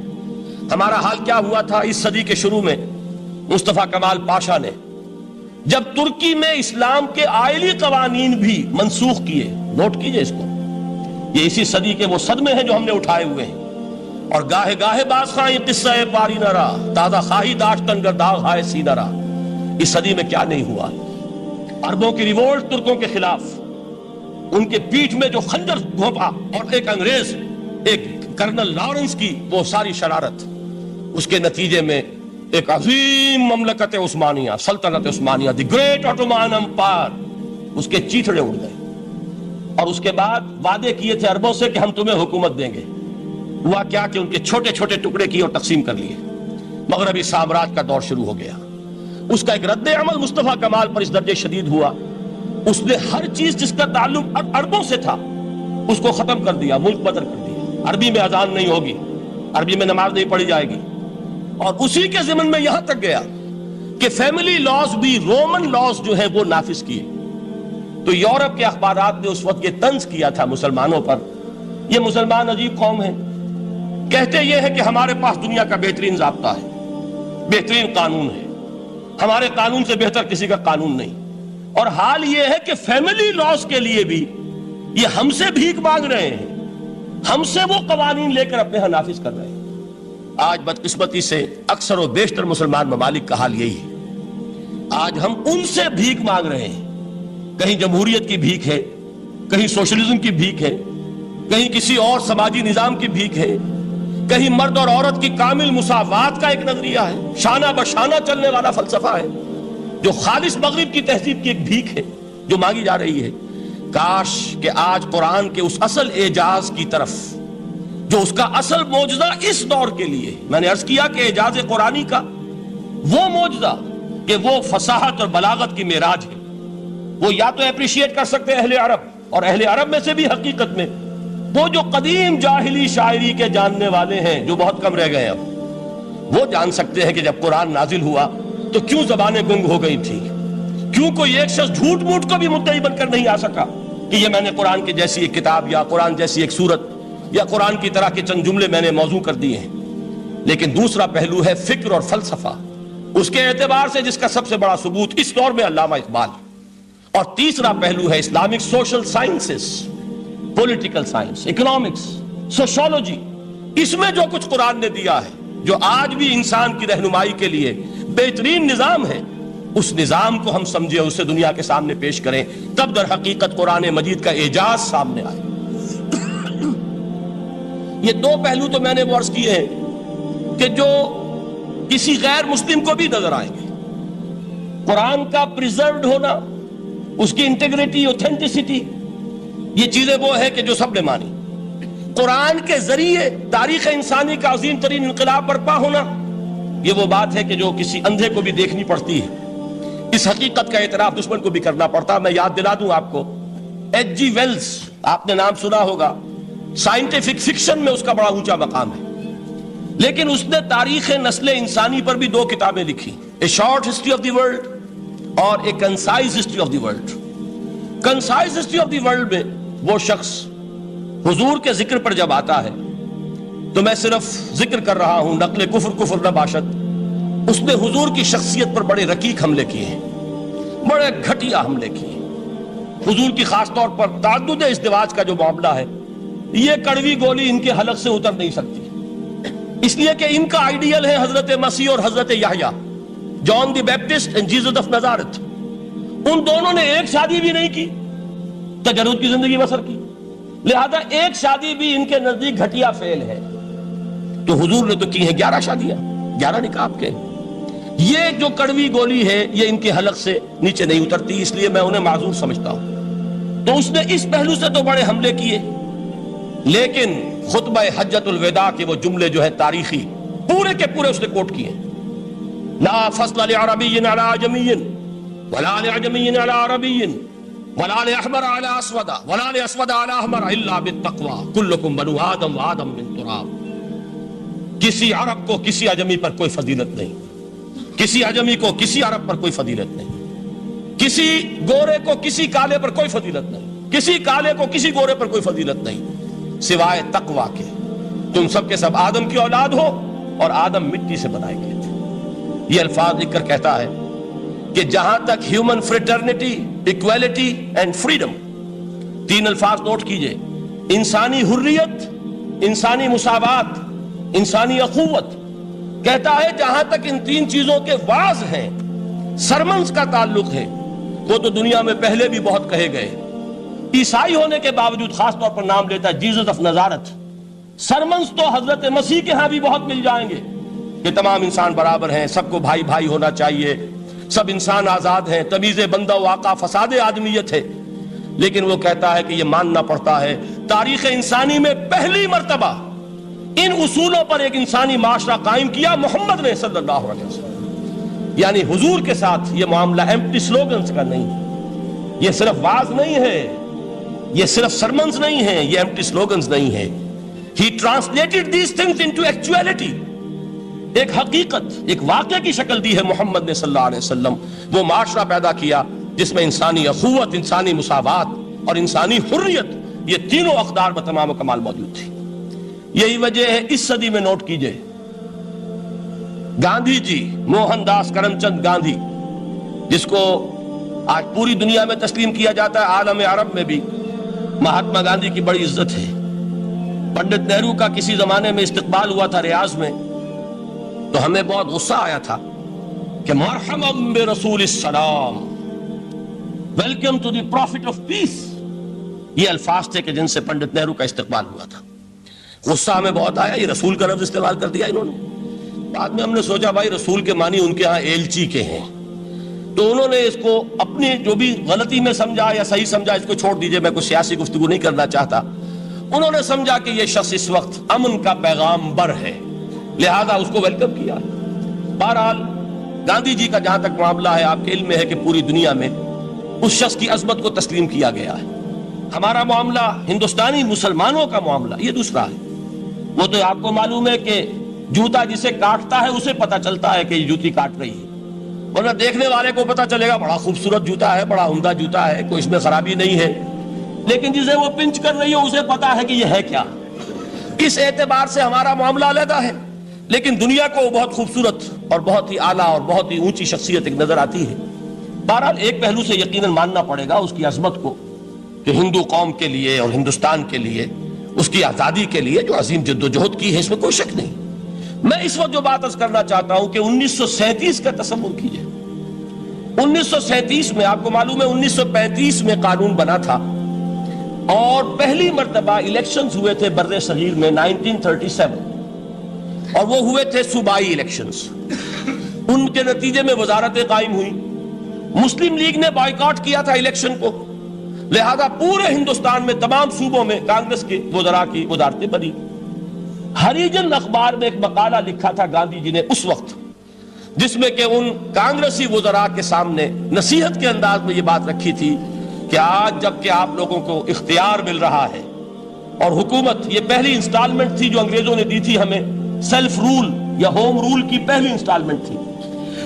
ہمارا حال کیا ہوا تھا اس صدی کے شروع میں؟ مصطفیٰ کمال پاشا نے جب ترکی میں اسلام کے آئلی قوانین بھی منسوخ کیے، نوٹ کیجئے اس کو، یہ اسی صدی کے وہ صدمے ہیں جو ہم نے اٹھائے ہوئے ہیں. اور گاہے گاہے باز خواہی قصہ پاری نہ رہا، تازہ خواہی داشتن گرداغ ہائے سی نہ رہا. اس صدی میں کیا نہیں ہوا؟ عربوں کی ریوولٹ ترکوں کے خلاف، ان کے پیٹھ میں جو خنجر گھونپا، اور ایک انگریز، ایک کرنل لارنس کی وہ ساری شرارت، اس کے نتیجے میں ایک عظیم مملکت عثمانیہ، سلطنت عثمانیہ، دی گریٹ آٹومان امپائر، اس کے چیتڑے اڑ گئے. اور اس کے بعد وعدے کیے تھے عربوں سے کہ ہم تمہیں حکومت دیں گے. ہوا کیا کہ ان کے چھوٹے چھوٹے ٹکڑے کیے اور تقسیم کر لیے. مغربی سامراج کا دور شروع ہو گیا. اس کا ایک رد عمل مصطفیٰ کمال پر اس درجے شدید ہوا، اس نے ہر چیز جس کا تعلق عربوں سے تھا اس کو ختم کر دیا، ملک بدر کر دیا. عربی میں اذان نہیں ہوگی، عربی میں نماز نہیں پڑھی جائے گی. اور اسی کے ضمن میں یہاں تک گیا کہ فیملی لاز بھی، رومن لاز جو ہے وہ نافذ کیے. تو یورپ کے اخبارات نے اس وقت یہ طنز کیا تھا مسلمانوں پر، یہ مسلمان عجیب قوم ہے، کہتے یہ ہے کہ ہمارے پاس دنیا کا بہترین ضابطہ ہے، بہترین قانون ہے، ہمارے قانون سے بہتر کسی کا قانون نہیں. اور حال یہ ہے کہ فیملی لاز کے لیے بھی یہ ہم سے بھیک مانگ رہے ہیں، ہم سے وہ قوانین لے کر اپنے ہاں نافذ کر رہے ہیں. آج بدقسمتی سے اکثر و بیشتر مسلمان ممالک کا حال یہی ہے. آج ہم ان سے بھیک مانگ رہے ہیں. کہیں جمہوریت کی بھیک ہے، کہیں سوشلزم کی بھیک ہے، کہیں کسی اور سماجی نظام کی بھیک ہے، کہیں مرد اور عورت کی کامل مساوات کا ایک نظریہ ہے، شانہ بشانہ چلنے والا فلسفہ ہے، جو خالص مغرب کی تہذیب کی ایک بھیک ہے جو مانگی جا رہی ہے. کاش کہ آج قرآن کے اس اصل اعجاز کی طرف، جو اس کا اصل معجزہ اس دور کے لیے، میں نے عرض کیا کہ اعجاز قرآنی کا وہ معجزہ کہ وہ فصاحت اور بلاغت کی معراج ہے. وہ یا تو اپریشیٹ کر سکتے ہیں اہل عرب، اور اہل عرب میں سے بھی حقیقت میں وہ جو قدیم جاہلی شاعری کے جاننے والے ہیں جو بہت کم رہ گئے اب، وہ جان سکتے ہیں کہ جب قرآن نازل ہوا تو کیوں زبانیں گنگ ہو گئی تھی، کیوں کوئی ایک شخص جھوٹ موٹ کو بھی مدعی بن کر نہیں آ سکا کہ یہ میں نے قرآن کی جیسی ایک کتاب یا قرآن جیسی ایک سورت یا قرآن کی طرح کے چند جملے میں نے موضوع کر دیے ہیں. لیکن دوسرا پہلو ہے فکر اور فلسفہ، اس کے اعتبار سے جس کا سب سے بڑا ثبوت اس دور میں علامہ اقبال. اور تیسرا پہلو ہے Islamic social sciences, political science, economics, sociology. اس میں جو کچھ قرآن نے دیا ہے، جو آج بھی انسان کی رہنمائی کے لیے بہترین نظام ہے، اس نظام کو ہم سمجھے، اسے دنیا کے سامنے پیش کریں، تب در حقیقت قرآن مجید کا اعجاز سامنے آئے. یہ دو پہلو تو میں نے وہ عرض کیے ہیں کہ جو کسی غیر مسلم کو بھی نظر آئیں گے. قرآن کا پریزروڈ ہونا، اس کی انٹیگریٹی، اوتھینٹسٹی، یہ چیزیں وہ ہے کہ جو سب نے مانی. قرآن کے ذریعے تاریخ انسانی کا عظیم ترین انقلاب برپا ہونا، یہ وہ بات ہے کہ جو کسی اندھے کو بھی دیکھنی پڑتی ہے. اس حقیقت کا اعتراف دشمن کو بھی کرنا پڑتا. میں یاد دلا دوں آپ کو، ایچ جی ویلز، آپ نے نام سنا ہوگا، سائنٹیفک فکشن میں اس کا بڑا اونچا مقام ہے، لیکن اس نے تاریخ نسل انسانی پر بھی دو کتابیں لکھی، a short history of the world اور a concise history of the world. Concise history of the world میں وہ شخص حضور کے ذکر پر جب آتا ہے تو میں صرف ذکر کر رہا ہوں، نقل کفر نہ باشد، اس نے حضور کی شخصیت پر بڑے رقیق حملے کیے ہیں، بڑے گھٹیا حملے کیے. حضور کی خاص طور پر تعدد ازدواج کا جو معاملہ ہے، یہ کڑوی گولی ان کے حلق سے اتر نہیں سکتی، اس لیے کہ ان کا آئیڈیل ہے حضرت مسیح اور حضرت یحییٰ، جان دی بیپٹسٹ اینڈ جیسس آف نازارت. ان دونوں نے ایک شادی بھی نہیں کی، تجرد کی زندگی بسر کی، لہذا ایک شادی بھی ان کے نزدیک گھٹیا فعل ہے. تو حضور نے تو کی ہیں 11 شادیاں، 11 نکاح کے. یہ جو کڑوی گولی ہے یہ ان کے حلق سے نیچے نہیں اترتی، اس لیے میں انہیں معذور سمجھتا ہوں. تو اس نے اس پہلو سے تو بڑے حملے کیے، لیکن خطبہ حجۃ الوداع کے وہ جملے جو ہے تاریخی، پورے کے پورے اس نے کوٹ کیے. لا فصل لعربی علی عجمی ولا لعجمی علی عربی ولا لأحمر علی اسود ولا لأسود علی احمر الا بالتقوی کلکم بنو آدم وآدم من تراب. کسی عرب کو کسی عجمی پر کوئی فضیلت نہیں، کسی عجمی کو کسی عرب پر کوئی فضیلت نہیں، کسی گورے کو کسی کالے پر کوئی فضیلت نہیں، کسی کالے کو کسی گورے پر کوئی فضیلت نہیں سوائے تقوی کے. تم سب کے سب آدم کی اولاد ہو اور آدم مٹی سے بنائے گئے تھے. یہ الفاظ لکھ کر کہتا ہے کہ جہاں تک human fraternity, equality and freedom, 3 الفاظ نوٹ کیجئے، انسانی حریت، انسانی مساوات، انسانی اخوت، کہتا ہے جہاں تک ان 3 چیزوں کے واز ہیں، سرمنز کا تعلق ہے، وہ تو دنیا میں پہلے بھی بہت کہے گئے. عیسائی ہونے کے باوجود خاص طور پر نام لیتا ہے جیسس آف نازارت. سرمنز تو حضرت مسیح کے ہاں بھی بہت مل جائیں گے کہ تمام انسان برابر ہیں، سب کو بھائی بھائی ہونا چاہیے، سب انسان آزاد ہیں، تمیز بندہ و آقا فساد آدمیت ہے. لیکن وہ کہتا ہے کہ یہ ماننا پڑتا ہے تاریخ انسانی میں پہلی مرتبہ ان اصولوں پر ایک انسانی معاشرہ قائم کیا محمد نے صلی اللہ علیہ وسلم. یعنی حضور کے ساتھ یہ معاملہ ایمپٹی سلوگنز کا نہیں ہے، یہ صرف واز نہیں ہے، یہ صرف سرمنز نہیں ہیں، یہ ایمپٹی سلوگنز نہیں ہے. He translated these things into actuality. ایک حقیقت، ایک واقعہ کی شکل دی ہے محمد نے صلی اللہ علیہ وسلم. وہ معاشرہ پیدا کیا جس میں انسانی اخوت، انسانی مساوات اور انسانی حریت، یہ تینوں اقدار بتمام و کمال موجود تھی. یہی وجہ ہے اس صدی میں نوٹ کیجئے، گاندھی جی، موہن داس کرم چند گاندھی، جس کو آج پوری دنیا میں تسلیم کیا جاتا ہے، عالم عرب میں بھی مہاتما گاندھی کی بڑی عزت ہے. پنڈت نہرو کا کسی زمانے میں استقبال ہوا تھا ریاض میں، تو ہمیں بہت غصہ آیا تھا کہ مرحبا برسول السلام، welcome to the prophet of peace. یہ الفاظ تھے کہ جن سے پنڈت نہرو کا استقبال ہوا تھا. غصہ ہمیں بہت آیا، یہ رسول کا لفظ استعمال کر دیا انہوں نے. بعد میں ہم نے سوچا بھائی رسول کے معنی ان کے ہاں ایلچی کے ہیں، تو انہوں نے اس کو اپنی جو بھی غلطی میں سمجھا یا صحیح سمجھا، اس کو چھوڑ دیجئے، میں کوئی سیاسی گفتگو نہیں کرنا چاہتا. انہوں نے سمجھا کہ یہ شخص اس وقت امن کا پیغام بر ہے، لہذا اس کو ویلکم کیا. بہرحال گاندھی جی کا جہاں تک معاملہ ہے آپ کے علم میں ہے کہ پوری دنیا میں اس شخص کی عظمت کو تسلیم کیا گیا ہے. ہمارا معاملہ ہندوستانی مسلمانوں کا معاملہ یہ دوسرا ہے. وہ تو آپ کو معلوم ہے کہ جوتا جسے کاٹتا ہے اسے پتا چلتا ہے کہ یہ جوتی کاٹ رہی ہے، ورنہ دیکھنے والے کو پتا چلے گا بڑا خوبصورت جوتا ہے، بڑا عمدہ جوتا ہے، کوئی اس میں خرابی نہیں ہے، لیکن جسے وہ پنچ کر رہی ہے اسے پتا ہے کہ یہ ہے کیا. اس اعتبار سے ہمارا معاملہ علیحدہ ہے، لیکن دنیا کو بہت خوبصورت اور بہت ہی اعلیٰ اور بہت ہی اونچی شخصیت ایک نظر آتی ہے. بہرحال ایک پہلو سے یقیناً ماننا پڑے گا اس کی عظمت کو کہ ہندو قوم کے لیے اور ہندوستان کے لیے اس کی آزادی کے لیے جو عظیم جدوجہد کی ہے اس میں کوئی شک نہیں. میں اس وقت جو بات عرض کرنا چاہتا ہوں کہ 1937 کا تصور کیجئے. 1937 میں آپ کو معلوم ہے 1935 میں قانون بنا تھا اور پہلی مرتبہ الیکشنز ہوئے تھے بر صغیر میں 1937، اور وہ ہوئے تھے صوبائی الیکشنز. ان کے نتیجے میں وزارتیں قائم ہوئی. مسلم لیگ نے بائیکاٹ کیا تھا الیکشن کو، لہذا پورے ہندوستان میں تمام صوبوں میں کانگریس کے وزراء کی وزارتیں بنی. ہریجن اخبار میں ایک مقالہ لکھا تھا گاندھی جی نے اس وقت، جس میں کہ ان کانگریسی وزراء کے سامنے نصیحت کے انداز میں یہ بات رکھی تھی کہ آج جب کہ آپ لوگوں کو اختیار مل رہا ہے اور حکومت، یہ پہلی انسٹالمنٹ تھی جو انگریزوں نے دی تھی ہمیں، سیلف رول یا ہوم رول کی پہلی انسٹالمنٹ تھی،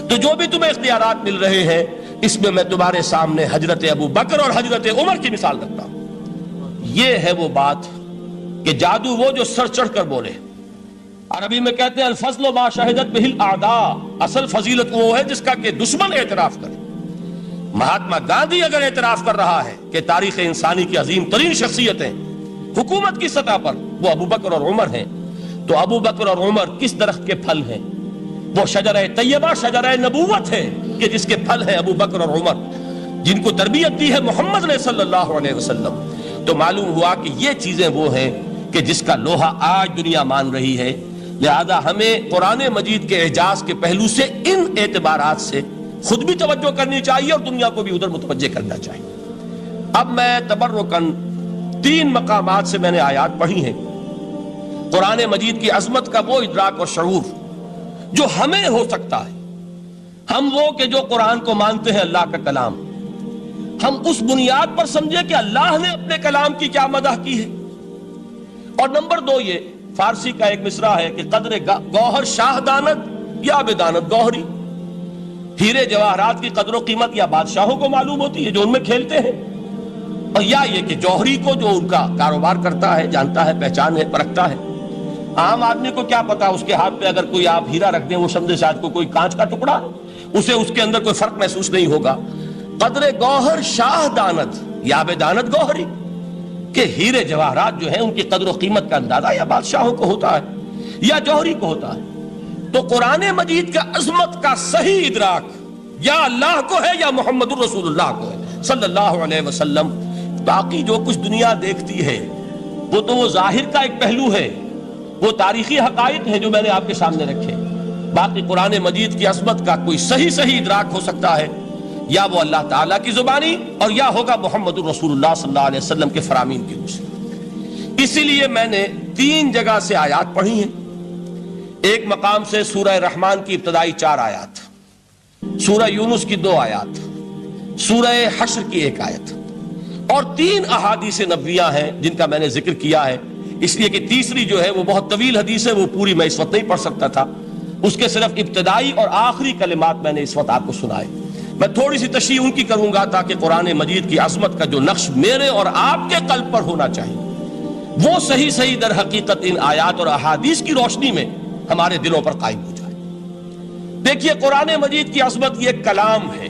تو جو بھی تمہیں اختیارات مل رہے ہیں اس میں میں تمہارے سامنے حضرت ابو بکر اور حضرت عمر کی مثال رکھتا ہوں. یہ ہے وہ بات کہ جادو وہ جو سر چڑھ کر بولے. عربی میں کہتے ہیں الفضل ما شہدت بہ الاعداء، اصل فضیلت وہ ہے جس کا کہ دشمن اعتراف کرے. مہاتما گاندھی اگر اعتراف کر رہا ہے کہ تاریخ انسانی کی عظیم ترین شخصیتیں حکومت کی سطح پر وہ ابو بکر اور عمر ہیں، تو ابو بکر اور عمر کس درخت کے پھل ہیں؟ وہ شجرہ طیبہ، شجرہ نبوت ہے کہ جس کے پھل ہیں ابو بکر اور عمر، جن کو تربیت دی ہے محمد نے صلی اللہ علیہ وسلم. تو معلوم ہوا کہ یہ چیزیں وہ ہیں کہ جس کا لوہا آج دنیا مان رہی ہے. لہذا ہمیں قرآن مجید کے اعجاز کے پہلو سے ان اعتبارات سے خود بھی توجہ کرنی چاہیے اور دنیا کو بھی ادھر متوجہ کرنا چاہیے. اب میں تبرکاً 3 مقامات سے میں نے آیات پڑھی ہیں. قرآن مجید کی عظمت کا وہ ادراک اور شعور جو ہمیں ہو سکتا ہے، ہم وہ کہ جو قرآن کو مانتے ہیں اللہ کا کلام، ہم اس بنیاد پر سمجھے کہ اللہ نے اپنے کلام کی کیا مدح کی ہے. اور نمبر 2 یہ فارسی کا ایک مصرع ہے کہ قدر گوہر شاہ دانت یا بدانت گوہری. ہیرے جواہرات کی قدر و قیمت یا بادشاہوں کو معلوم ہوتی ہے جو ان میں کھیلتے ہیں، اور یا یہ کہ جوہری کو جو ان کا کاروبار کرتا ہے، جانتا ہے، پہچان ہے، پرکھتا ہے. عام آدمی کو کیا پتا اس کے ہاتھ پہ اگر کوئی آپ ہیرا رکھ دیں وہ سمجھے شاید کوئی کانچ کا ٹکڑا، اسے اس کے اندر کوئی فرق محسوس نہیں ہوگا. قدر گوہر شاہ دانت یا بدانت گوہری، کہ ہیرے جواہرات جو ہیں ان کی قدر و قیمت کا اندازہ یا بادشاہوں کو ہوتا ہے یا جوہری کو ہوتا ہے. تو قرآن مجید کا عظمت کا صحیح ادراک یا اللہ کو ہے یا محمد الرسول اللہ کو ہے صلی اللہ علیہ وسلم. باقی جو کچھ دنیا دیکھتی ہے وہ تو وہ ظاہر کا ایک پہلو ہے، وہ تاریخی حقائق ہیں جو میں نے آپ کے سامنے رکھے. باقی قرآن مجید کی عظمت کا کوئی صحیح ادراک ہو سکتا ہے یا وہ اللہ تعالیٰ کی زبانی اور یا ہوگا محمد الرسول اللہ صلی اللہ علیہ وسلم کے فرامین کی روح سے. اسی لیے میں نے 3 جگہ سے آیات پڑھی ہیں. ایک مقام سے سورہ رحمان کی ابتدائی 4 آیات، سورہ یونس کی 2 آیات، سورہ حشر کی 1 آیت، اور 3 احادیث نبویہ ہیں جن کا میں نے ذکر کیا ہے، اس لیے کہ تیسری جو ہے وہ بہت طویل حدیث ہے، وہ پوری میں اس وقت نہیں پڑھ سکتا تھا. اس کے صرف ابتدائی اور آخری کلمات میں نے اس وقت آپ کو سنائے. میں تھوڑی سی تشریح ان کی کروں گا تاکہ قرآن مجید کی عظمت کا جو نقش میرے اور آپ کے قلب پر ہونا چاہیے وہ صحیح در حقیقت ان آیات اور احادیث کی روشنی میں ہمارے دلوں پر قائم ہو جائے. دیکھیے قرآن مجید کی عظمت یہ کلام ہے.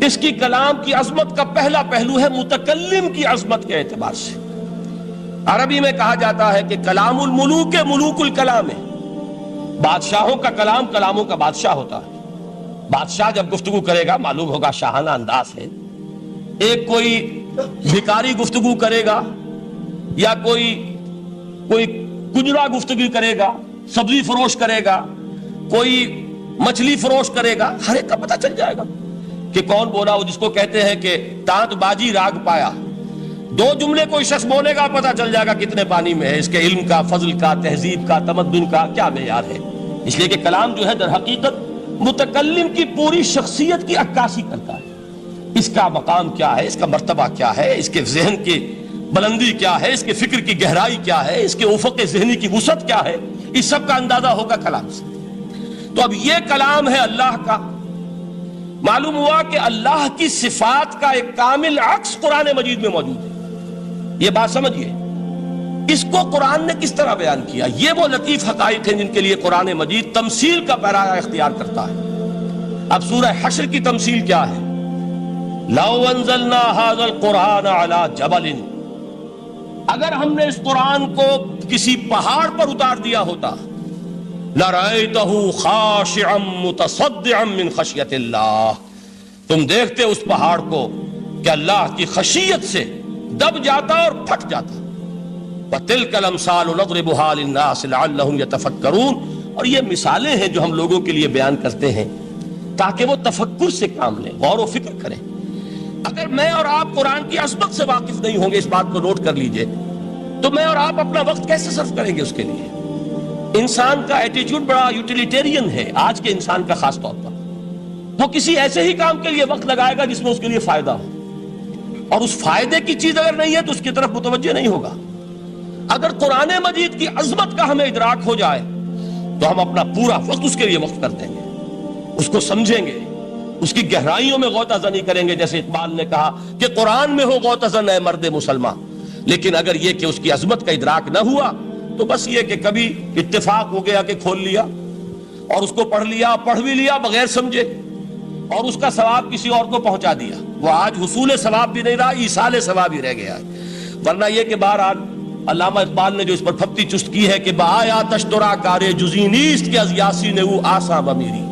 اس کی کلام کی عظمت کا پہلا پہلو ہے متکلم کی عظمت کے اعتبار سے. عربی میں کہا جاتا ہے کہ کلام الملوک ملوک الکلام ہے. بادشاہوں کا کلام کلاموں کا بادشاہ ہوتا ہے. بادشاہ جب گفتگو کرے گا معلوم ہوگا شاہانہ انداز ہے. ایک کوئی بھکاری گفتگو کرے گا یا کوئی گجرا گفتگو کرے گا، سبزی فروش کرے گا، کوئی مچھلی فروش کرے گا، ہر ایک کا پتہ چل جائے گا کہ کون بولا. وہ جس کو کہتے ہیں کہ تانت باجی راگ پایا، 2 جملے کوئی شخص بولے گا پتہ چل جائے گا کتنے پانی میں ہے، اس کے علم کا، فضل کا، تہذیب کا، تمدن کا کیا معیار ہے. اس لیے کہ کلام جو ہے در حقیقت متکلم کی پوری شخصیت کی عکاسی کرتا ہے. اس کا مقام کیا ہے، اس کا مرتبہ کیا ہے، اس کے ذہن کی بلندی کیا ہے، اس کے فکر کی گہرائی کیا ہے، اس کے افق ذہنی کی وسعت کیا ہے، اس سب کا اندازہ ہوگا کلام سے. تو اب یہ کلام ہے اللہ کا. معلوم ہوا کہ اللہ کی صفات کا ایک کامل عکس قرآن مجید میں موجود ہے. یہ بات سمجھیے. اس کو قرآن نے کس طرح بیان کیا؟ یہ وہ لطیف حقائق ہیں جن کے لیے قرآن مجید تمثیل کا پیرایا اختیار کرتا ہے. اب سورہ حشر کی تمثیل کیا ہے؟ لو انزلنا هذا القرآن على جبل، اگر ہم نے اس قرآن کو کسی پہاڑ پر اتار دیا ہوتا، لرأيته خاشعا متصدعا من خشیت اللہ، تم دیکھتے اس پہاڑ کو کہ اللہ کی خشیت سے دب جاتا اور پھٹ جاتا. وَتِلْكَ الْأَمْثَالُ نَضْرِبُهَا لِلنَّاسِ لَعَلَّهُمْ يَتَفَكَّرُونَ. اور یہ مثالیں ہیں جو ہم لوگوں کے لیے بیان کرتے ہیں تاکہ وہ تفکر سے کام لیں، غور و فکر کریں. اگر میں اور آپ قرآن کی عظمت سے واقف نہیں ہوں گے، اس بات کو نوٹ کر لیجئے، تو میں اور آپ اپنا وقت کیسے صرف کریں گے اس کے لیے؟ انسان کا ایٹیچیوڈ بڑا یوٹیلیٹیرین ہے، آج کے انسان کا خاص طور پر. وہ کسی ایسے ہی کام کے لیے وقت لگائے گا جس میں اس کے لیے فائدہ ہو، اور اس فائدے کی چیز اگر نہیں ہے تو اس کی طرف متوجہ نہیں ہوگا. اگر قرآن مجید کی عظمت کا ہمیں ادراک ہو جائے تو ہم اپنا پورا وقت اس کے لیے وقف کر دیں گے، اس کو سمجھیں گے، اس کی گہرائیوں میں غوطہ زنی کریں گے. جیسے اقبال نے کہا کہ قرآن میں ہو غوطہ زن اے مرد مسلمان. لیکن اگر یہ کہ اس کی عظمت کا ادراک نہ ہوا تو بس یہ کہ کبھی اتفاق ہو گیا کہ کھول لیا اور اس کو پڑھ لیا، پڑھ بھی لیا بغیر سمجھے، اور اس کا ثواب کسی اور کو پہنچا دیا. وہ آج حصول ثواب بھی نہیں رہا، ایصال ثواب ہی رہ گیا ہے. ورنہ یہ کہ بہرحال علامہ اقبال نے جو اس پر پھپتی چست کی ہے کہ بآیا تشترا کارے جزی نیست کہ از یاسین او آسا بمیری.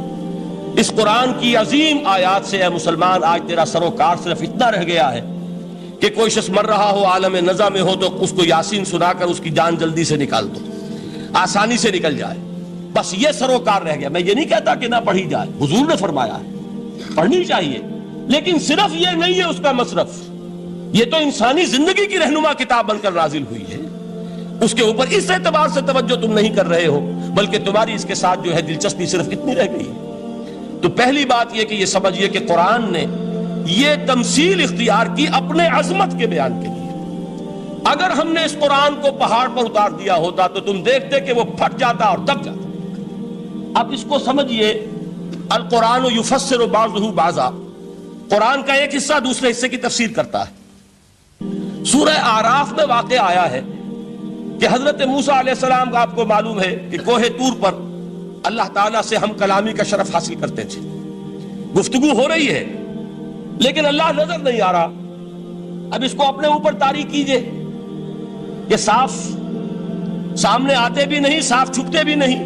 اس قرآن کی عظیم آیات سے اے مسلمان آج تیرا سروکار صرف اتنا رہ گیا ہے کہ کوئی شخص مر رہا ہو، عالم نزا میں ہو، تو اس کو یاسین سنا کر اس کی جان جلدی سے نکال دو، آسانی سے نکل جائے. بس یہ سروکار رہ گیا. میں یہ نہیں کہتا کہ نہ پڑھی جائے، حضور نے فرمایا ہے پڑھنی چاہیے، لیکن صرف یہ نہیں ہے اس کا مصرف. یہ تو انسانی زندگی کی رہنما کتاب بن کر نازل ہوئی ہے. اس کے اوپر اس اعتبار سے توجہ تم نہیں کر رہے ہو، بلکہ تمہاری اس کے ساتھ جو ہے دلچسپی صرف اتنی رہ گئی ہے. تو پہلی بات یہ کہ یہ سمجھیے کہ قرآن نے یہ تمثیل اختیار کی اپنے عظمت کے بیان کے لیے. اگر ہم نے اس قرآن کو پہاڑ پر اتار دیا ہوتا تو تم دیکھتے کہ وہ پھٹ جاتا اور دب جاتا. اب اس کو سمجھیے، القرآن یفسر بعضہ بعضا، قرآن کا ایک حصہ دوسرے حصے کی تفسیر کرتا ہے. سورہ اعراف میں واقع آیا ہے کہ حضرت موسیٰ علیہ السلام کا آپ کو معلوم ہے کہ کوہ طور پر اللہ تعالیٰ سے ہم کلامی کا شرف حاصل کرتے تھے. گفتگو ہو رہی ہے لیکن اللہ نظر نہیں آ رہا. اب اس کو اپنے اوپر طاری کیجئے کہ صاف سامنے آتے بھی نہیں، صاف چھپتے بھی نہیں.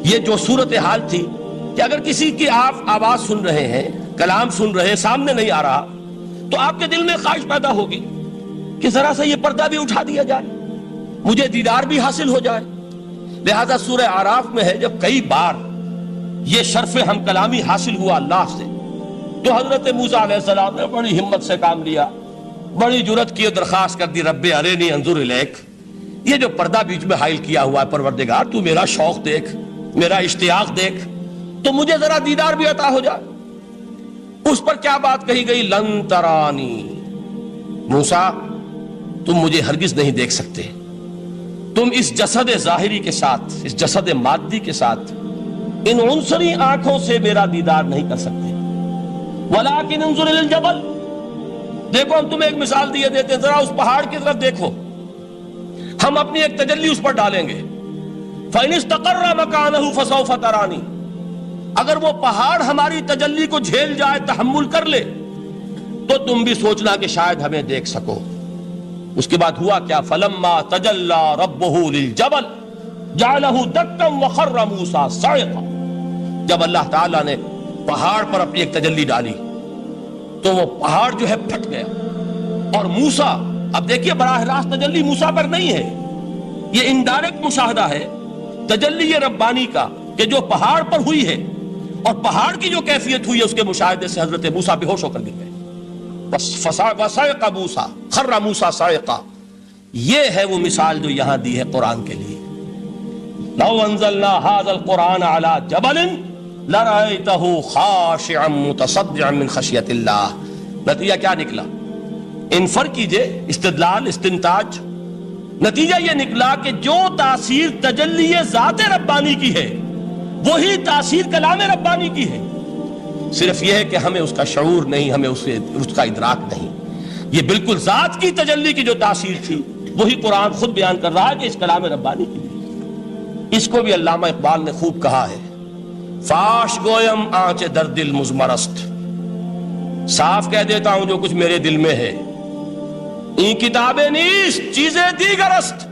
یہ جو صورتحال تھی کہ اگر کسی کی آپ آواز سن رہے ہیں، کلام سن رہے ہیں، سامنے نہیں آ رہا، تو آپ کے دل میں خواہش پیدا ہوگی کہ ذرا سا یہ پردہ بھی اٹھا دیا جائے، مجھے دیدار بھی حاصل ہو جائے. لہذا سورہ اعراف میں ہے جب کئی بار یہ شرف ہم کلامی حاصل ہوا اللہ سے، تو حضرت موسیٰ علیہ السلام نے بڑی ہمت سے کام لیا، بڑی جرت کی، درخواست کر دی، رب ارنی انظر الیک. یہ جو پردہ بیچ میں حائل کیا ہوا ہے پروردگار، تو میرا شوق دیکھ، میرا اشتیاق دیکھ، تو مجھے ذرا دیدار بھی عطا ہو جائے. اس پر کیا بات کہی گئی؟ لن ترانی، موسیٰ تم مجھے ہرگز نہیں دیکھ سکتے، تم اس جسد ظاہری کے ساتھ، اس جسد مادی کے ساتھ، ان عنصری آنکھوں سے میرا دیدار نہیں کر سکتے. ولیکن انظر الی الجبل، دیکھو ہم تمہیں ایک مثال دیے دیتے ہیں، ذرا اس پہاڑ کی طرف دیکھو، ہم اپنی ایک تجلی اس پر ڈالیں گے. فإن استقر مکانہ فسوف ترانی، اگر وہ پہاڑ ہماری تجلی کو جھیل جائے، تحمل کر لے، تو تم بھی سوچنا کہ شاید ہمیں دیکھ سکو. اس کے بعد ہوا کیا؟ فلما تجلی ربہ للجبل جعلہ دکا وخر موسیٰ صعقا. جب اللہ تعالیٰ نے پہاڑ پر اپنی ایک تجلی ڈالی تو وہ پہاڑ جو ہے پھٹ گیا. اور موسیٰ، اب دیکھیے براہ راست تجلی موسیٰ پر نہیں ہے، یہ انڈائریکٹ مشاہدہ ہے تجلی ربانی کا کہ جو پہاڑ پر ہوئی ہے، اور پہاڑ کی جو کیفیت ہوئی ہے اس کے مشاہدے سے حضرت موسیٰ بے ہوش ہو کر گر گئے. وَصَعِقَ مُوسَىٰ خَرَّ مُوسَىٰ صَعِقًا. یہ ہے وہ مثال جو یہاں دی ہے قرآن کے لیے. لَوْ أَنزَلْنَا هَذَا الْقُرْآنَ عَلَىٰ جَبَلٍ لرأيته خاشعا متصدعا من خشیت اللہ. نتیجہ کیا نکلا؟ انفر کیجئے، استدلال، استنتاج. نتیجہ یہ نکلا کہ جو تاثیر تجلی ذات ربانی کی ہے وہی تاثیر کلام ربانی کی ہے. صرف یہ ہے کہ ہمیں اس کا شعور نہیں، ہمیں اس کا ادراک نہیں. یہ بالکل ذات کی تجلی کی جو تاثیر تھی وہی قرآن خود بیان کر رہا ہے کہ اس کلام ربانی کی. اس کو بھی علامہ اقبال نے خوب کہا ہے، فاش گویم آنچ در دل مزمرست، صاف کہہ دیتا ہوں جو کچھ میرے دل میں ہے. این کتابیں نیست چیزیں دیگر است.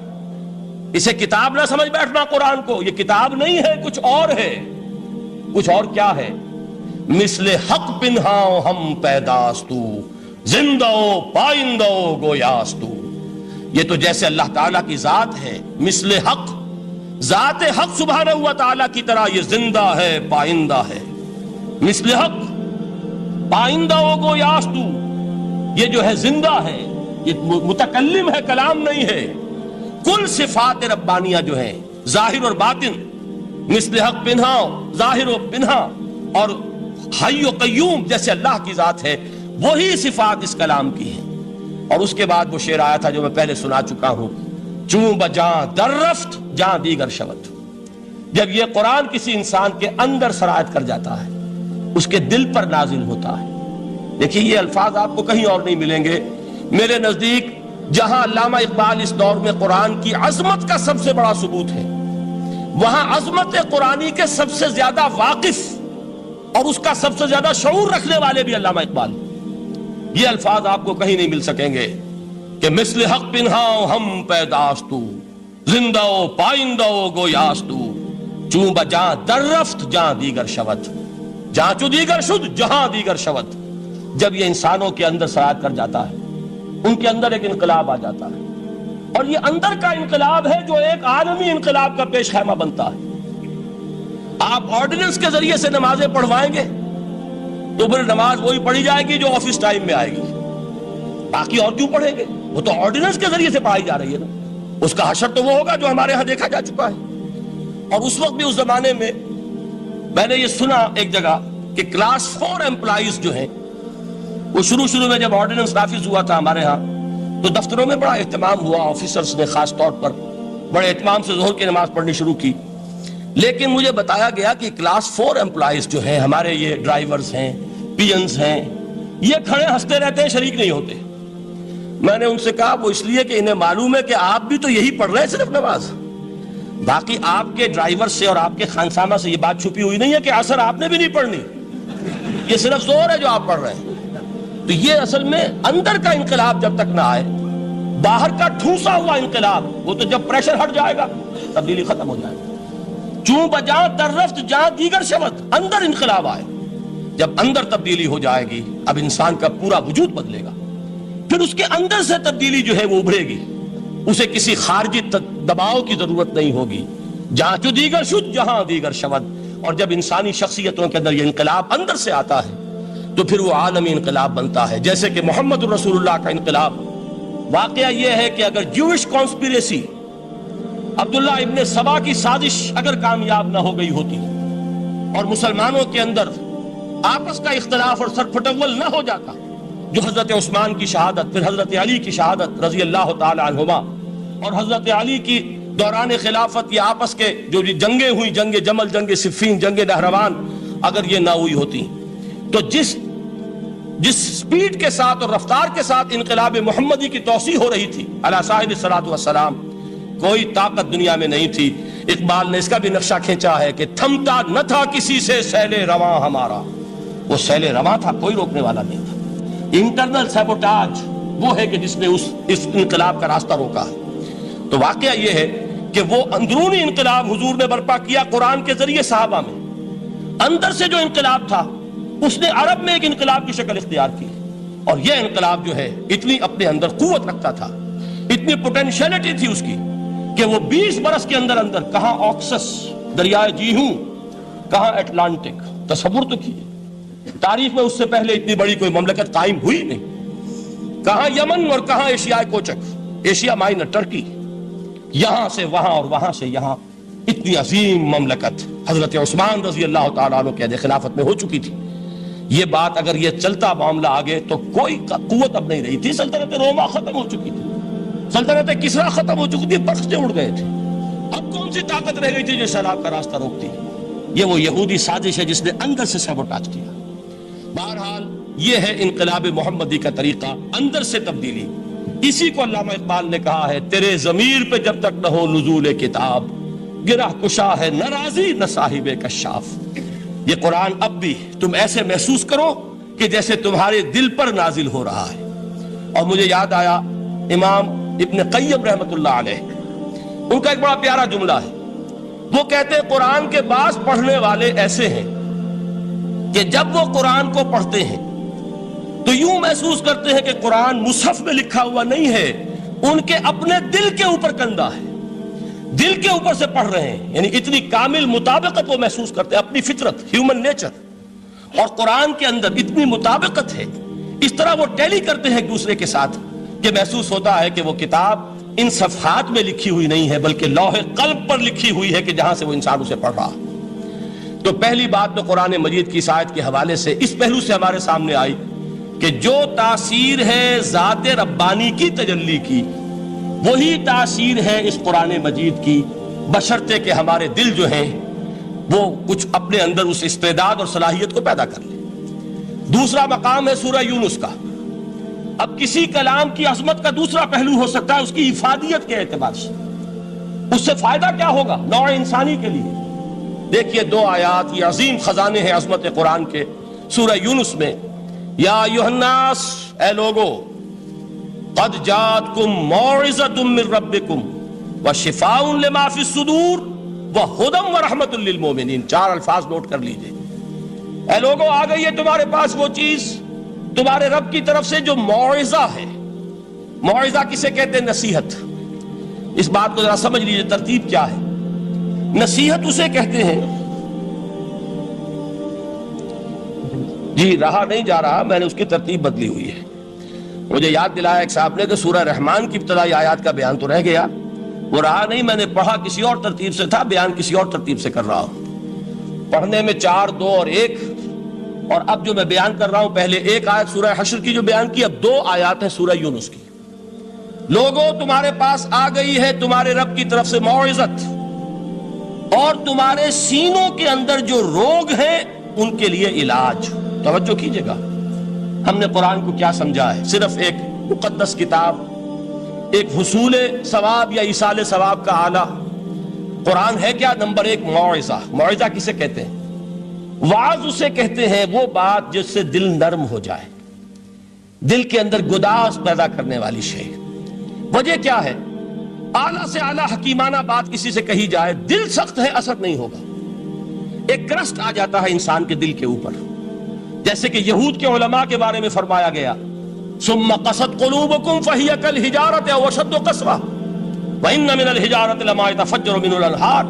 اسے کتاب نہ سمجھ بیٹھنا قرآن کو، یہ کتاب نہیں ہے، کچھ اور ہے. کچھ اور کیا ہے؟ مثل حق پنہاؤ ہم پیداستو، زندہ پائندہ گویاستو. یہ تو جیسے اللہ تعالیٰ کی ذات ہے، مثل حق، ذات حق سبحانہ و تعالیٰ کی طرح یہ زندہ ہے، پائندہ ہے. مثل حق، پائندہ گویاستو، یہ جو ہے زندہ ہے، یہ متکلم ہے، کلام نہیں ہے. کل صفات ربانیہ جو ہیں ظاہر اور باطن، مثل حق پنہا، ظاہر و پنہا، اور حی و قیوم جیسے اللہ کی ذات ہے، وہی صفات اس کلام کی ہیں. اور اس کے بعد وہ شعر آیا تھا جو میں پہلے سنا چکا ہوں، چوں بجاں در رفت جاں دیگر شود. جب یہ قرآن کسی انسان کے اندر سرایت کر جاتا ہے، اس کے دل پر نازل ہوتا ہے. دیکھیے یہ الفاظ آپ کو کہیں اور نہیں ملیں گے. میرے نزدیک جہاں علامہ اقبال اس دور میں قرآن کی عظمت کا سب سے بڑا ثبوت ہے، وہاں عظمت قرآنی کے سب سے زیادہ واقف اور اس کا سب سے زیادہ شعور رکھنے والے بھی علامہ اقبال. یہ الفاظ آپ کو کہیں نہیں مل سکیں گے کہ مثل حق پنہاؤ ہم پیداستو، زندہ پائندہ گویاستو، چوں بجاں در رفت جہاں دیگر شود، جہاں چو دیگر شد جہاں دیگر شود. جب یہ انسانوں کے اندر سرایت کر جاتا ہے، ان کے اندر ایک انقلاب آ جاتا ہے، اور یہ اندر کا انقلاب ہے جو ایک عالمی انقلاب کا پیش خیمہ بنتا ہے. آپ آرڈیننس کے ذریعے سے نمازیں پڑھوائیں گے تو پھر نماز وہی پڑھی جائے گی جو آفس ٹائم میں آئے گی، باقی اور کیوں پڑھیں گے؟ وہ تو آرڈیننس کے ذریعے سے پڑھائی جا رہی ہے نا. اس کا حشر تو وہ ہوگا جو ہمارے ہاں دیکھا جا چکا ہے. اور اس وقت بھی، اس زمانے میں میں نے یہ سنا ایک جگہ کہ کلاس 4 امپلائیز جو ہیں، وہ شروع میں جب آرڈیننس نافذ ہوا تھا ہمارے ہاں تو دفتروں میں بڑا اہتمام ہوا، آفیسرز نے خاص طور پر بڑے اہتمام سے ظہر کی نماز پڑھنی شروع کی. لیکن مجھے بتایا گیا کہ کلاس 4 امپلائیز جو ہیں ہمارے، یہ ڈرائیورز ہیں، پینز ہیں، یہ کھڑے ہنستے رہتے ہیں، شریک نہیں ہوتے. میں نے ان سے کہا وہ اس لیے کہ انہیں معلوم ہے کہ آپ بھی تو یہی پڑھ رہے ہیں صرف نماز، باقی آپ کے ڈرائیور سے اور آپ کے خانسامہ سے یہ بات چھپی ہوئی نہیں ہے کہ عصر آپ نے بھی نہیں پڑھنی، یہ صرف زور ہے جو آپ پڑھ رہے ہیں. تو یہ اصل میں اندر کا انقلاب جب تک نہ آئے، باہر کا ٹھوسا ہوا انقلاب، وہ تو جب پریشر ہٹ جائے گا تبدیلی ختم ہو جائے گا. چوں بجاں در رفت جہاں دیگر شود، اندر انقلاب آئے. جب اندر تبدیلی ہو جائے گی، اب انسان کا پورا وجود بدلے گا. پھر اس کے اندر سے تبدیلی جو ہے وہ ابھرے گی، اسے کسی خارجی دباؤ کی ضرورت نہیں ہوگی. جہاں چو دیگر شد جہاں دیگر شود. اور جب انسانی شخصیتوں کے اندر یہ انقلاب اندر سے آتا ہے تو پھر وہ عالمی انقلاب بنتا ہے. جیسے کہ محمد رسول اللہ کا انقلاب. واقعہ یہ ہے کہ اگر جوش کانسپیریسی، عبداللہ ابن سبا کی سازش اگر کامیاب نہ ہو گئی ہوتی اور مسلمانوں کے اندر آپس کا اختلاف اور سرپھٹول نہ ہو جاتا، جو حضرت عثمان کی شہادت، پھر حضرت علی کی شہادت رضی اللہ تعالی عنہما، اور حضرت علی کی دوران خلافت یہ آپس کے جو جنگیں ہوئی، جنگ جمل، جنگ صفین، جنگ نہروان، اگر یہ نہ ہوئی ہوتی تو جس سپیڈ کے ساتھ اور رفتار کے ساتھ انقلاب محمدی کی توسیع ہو رہی تھی علی صاحب الصلاۃ والسلام، کوئی طاقت دنیا میں نہیں تھی. اقبال نے اس کا بھی نقشہ کھینچا ہے کہ تھمتا نہ تھا کسی سے سیل رواں ہمارا. وہ سیل رواں تھا، کوئی روکنے والا نہیں تھا. انٹرنل سیبوٹاج وہ ہے کہ جس نے اس انقلاب کا راستہ روکا ہے. تو واقعہ یہ ہے کہ وہ اندرونی انقلاب حضور نے برپا کیا قرآن کے ذریعے صحابہ میں. اندر سے جو انقلاب تھا اس نے عرب میں ایک انقلاب کی شکل اختیار کی. اور یہ انقلاب جو ہے اتنی اپنے اندر قوت رکھتا تھا، اتنی پوٹینشیلٹی تھی اس کی کہ وہ 20 برس کے اندر کہاں آکسس دریائے جیہوں، کہاں اٹلانٹک. تصور تو کیے، تاریخ میں اس سے پہلے اتنی بڑی کوئی مملکت قائم ہوئی نہیں. کہاں یمن اور کہاں ایشیا کوچک، ایشیا مائنر ٹرکی، یہاں سے وہاں اور وہاں سے یہاں اتنی عظیم مملکت حضرت عثمان رضی اللہ تعالیٰ عنہ کے عہد خلافت میں ہو چکی تھی. یہ بات اگر یہ چلتا معاملہ آگے تو کوئی قوت اب نہیں رہی تھی. سلطنت روما ختم ہو چکی تھی, سلطنت کسرا ختم ہو چکی تھی, پرختے اڑ گئے تھے. اب کون سی طاقت رہ گئی تھی جو سیلاب کا راستہ روکتی؟ یہ وہ یہودی سازش ہے جس نے اندر سے سیبوٹاج کیا. بہرحال یہ ہے انقلاب محمدی کا طریقہ, اندر سے تبدیلی. اسی کو علامہ اقبال نے کہا ہے, تیرے ضمیر پہ جب تک نہ ہو نزول کتاب, گرہ کشا ہے نہ راضی نہ صاحب کشاف. یہ قرآن اب بھی تم ایسے محسوس کرو کہ جیسے تمہارے دل پر نازل ہو رہا ہے. اور مجھے یاد آیا امام ابن قیم رحمت اللہ علیہ, ان کا ایک بڑا پیارا جملہ ہے. وہ کہتے ہیں قرآن کے بعض پڑھنے والے ایسے ہیں کہ جب وہ قرآن کو پڑھتے ہیں تو یوں محسوس کرتے ہیں کہ قرآن مصحف میں لکھا ہوا نہیں ہے, ان کے اپنے دل کے اوپر کندہ ہے, دل کے اوپر سے پڑھ رہے ہیں. یعنی اتنی کامل مطابقت وہ محسوس کرتے ہیں, اپنی فطرت, ہیومن نیچر اور قرآن کے اندر اتنی مطابقت ہے. اس طرح وہ ٹیلی کرتے ہیں ایک دوسرے کے ساتھ کہ محسوس ہوتا ہے کہ وہ کتاب ان صفحات میں لکھی ہوئی نہیں ہے بلکہ لوح قلب پر لکھی ہوئی ہے کہ جہاں سے وہ انسان اسے پڑھ رہا. تو پہلی بات تو قرآن مجید کی اس آیت کے حوالے سے اس پہلو سے ہمارے سامنے آئی کہ جو تاثیر ہے ذات ربانی کی تجلی کی, وہی تاثیر ہے اس قرآن مجید کی, بشرطے کہ ہمارے دل جو ہیں وہ کچھ اپنے اندر اس استعداد اور صلاحیت کو پیدا کر لیں. دوسرا مقام ہے سورہ یونس کا. اب کسی کلام کی عظمت کا دوسرا پہلو ہو سکتا ہے اس کی افادیت کے اعتبار سے, اس سے فائدہ کیا ہوگا نوع انسانی کے لیے. دیکھیے دو آیات, یہ عظیم خزانے ہیں عظمت قرآن کے. سورہ یونس میں یا ایھا الناس, اے لوگو, قد جاءتکم موعظۃ من ربکم وشفاء لما فی الصدور وہدی ورحمۃ للمؤمنین. 4 الفاظ نوٹ کر لیجئے. اے لوگو, آ گئی ہے تمہارے پاس وہ چیز تمہارے رب کی طرف سے جو موعظہ ہے. موعظہ کسے کہتے ہیں؟ نصیحت. اس بات کو ذرا سمجھ لیجئے ترتیب کیا ہے. نصیحت اسے کہتے ہیں, جی رہا نہیں جا رہا, میں نے اس کی ترتیب بدلی ہوئی ہے. مجھے یاد دلایا ایک صاحب نے کہ سورہ رحمان کی ابتدائی آیات کا بیان تو رہ گیا, وہ رہا نہیں, میں نے پڑھا کسی اور ترتیب سے تھا, بیان کسی اور ترتیب سے کر رہا ہوں. پڑھنے میں 4, 2 اور 1, اور اب جو میں بیان کر رہا ہوں پہلے ایک آیت سورہ حشر کی جو بیان کی, اب 2 آیات ہیں سورہ یونس کی. لوگوں تمہارے پاس آ گئی ہے تمہارے رب کی طرف سے موعظت, اور تمہارے سینوں کے اندر جو روگ ہیں ان کے لیے علاج. توجہ کیجئے گا, ہم نے قرآن کو کیا سمجھا ہے؟ صرف ایک مقدس کتاب, ایک حصول ثواب یا ایصال ثواب کا آلہ. قرآن ہے کیا؟ نمبر 1 موعظہ. موعظہ کسے کہتے ہیں؟ وعظ اسے کہتے ہیں وہ بات جس سے دل نرم ہو جائے, دل کے اندر گداز پیدا کرنے والی شے. وجہ کیا ہے؟ اعلیٰ سے اعلیٰ حکیمانہ بات کسی سے کہی جائے, دل سخت ہے, اثر نہیں ہوگا. ایک کرسٹ آ جاتا ہے انسان کے دل کے اوپر, جیسے کہ یہود کے علماء کے بارے میں فرمایا گیا ثم قست قلوبکم فہی کالحجارۃ او اشد قسوہ وان من الحجارۃ لما يتفجر منه الانہار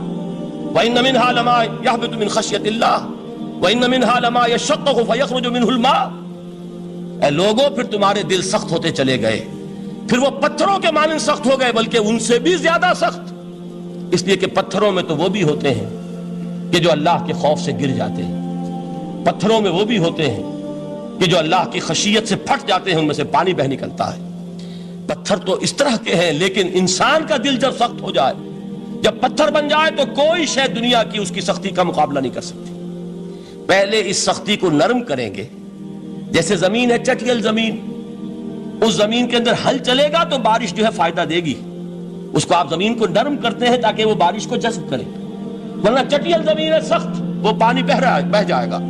وان منها لما يهبط من خشیۃ اللہ وان منها لما يشقق فيخرج منه الماء. اے لوگوں, پھر تمہارے دل سخت ہوتے چلے گئے, پھر وہ پتھروں کے مانند سخت ہو گئے, بلکہ ان سے بھی زیادہ سخت, اس لیے کہ پتھروں میں تو وہ بھی ہوتے ہیں کہ جو اللہ کے خوف سے گر جاتے ہیں, پتھروں میں وہ بھی ہوتے ہیں کہ جو اللہ کی خشیت سے پھٹ جاتے ہیں, ان میں سے پانی بہ نکلتا ہے. پتھر تو اس طرح کے ہیں, لیکن انسان کا دل جب سخت ہو جائے, جب پتھر بن جائے, تو کوئی شے دنیا کی اس کی سختی کا مقابلہ نہیں کر سکتی. پہلے اس سختی کو نرم کریں گے, جیسے زمین ہے چٹیل زمین, اس زمین کے اندر ہل چلے گا تو بارش جو ہے فائدہ دے گی. اس کو آپ زمین کو نرم کرتے ہیں تاکہ وہ بارش کو جذب کرے, ورنہ چٹیل زمین ہے سخت, وہ پانی بہ جائے گا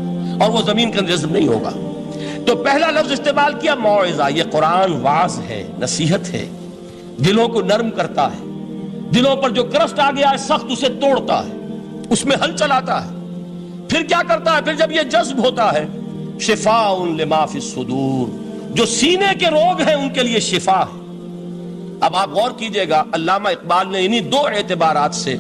اور وہ زمین کے اندر جذب نہیں ہوگا. تو پہلا لفظ استعمال کیا موعظہ. یہ قرآن واعظ ہے, نصیحت ہے, دلوں کو نرم کرتا ہے, دلوں پر جو کرسٹ آ گیا ہے سخت اسے توڑتا ہے, اس میں ہل چلاتا ہے. پھر کیا کرتا ہے؟ پھر جب یہ جذب ہوتا ہے, شفاء لما فی الصدور, جو سینے کے روگ ہیں ان کے لیے شفا ہے. اب آپ غور کیجئے گا, علامہ اقبال نے انہی 2 اعتبارات سے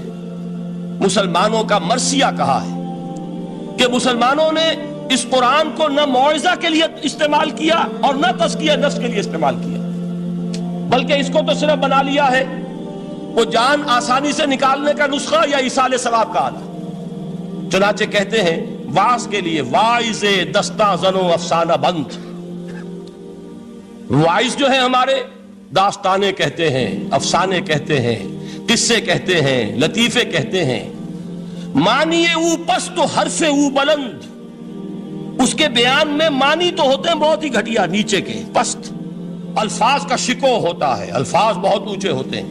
مسلمانوں کا مرثیہ کہا ہے کہ مسلمانوں نے اس قرآن کو نہ موعظہ کے لیے استعمال کیا اور نہ تزکیہ نفس کے لیے استعمال کیا, بلکہ اس کو تو صرف بنا لیا ہے وہ جان آسانی سے نکالنے کا نسخہ یا ایصال ثواب کا آلہ؟ چنانچہ کہتے ہیں واعظ کے لیے واعظ دستاں زنو افسانہ بند، واعظ جو ہے ہمارے داستانے کہتے ہیں، افسانے کہتے ہیں، قصے کہتے ہیں، لطیفے کہتے ہیں، معنی او پست و حرف او بلند، اس کے بیان میں معنی تو ہوتے ہیں بہت ہی گھٹیا نیچے کے پست، الفاظ کا شکو ہوتا ہے، الفاظ بہت اونچے ہوتے ہیں،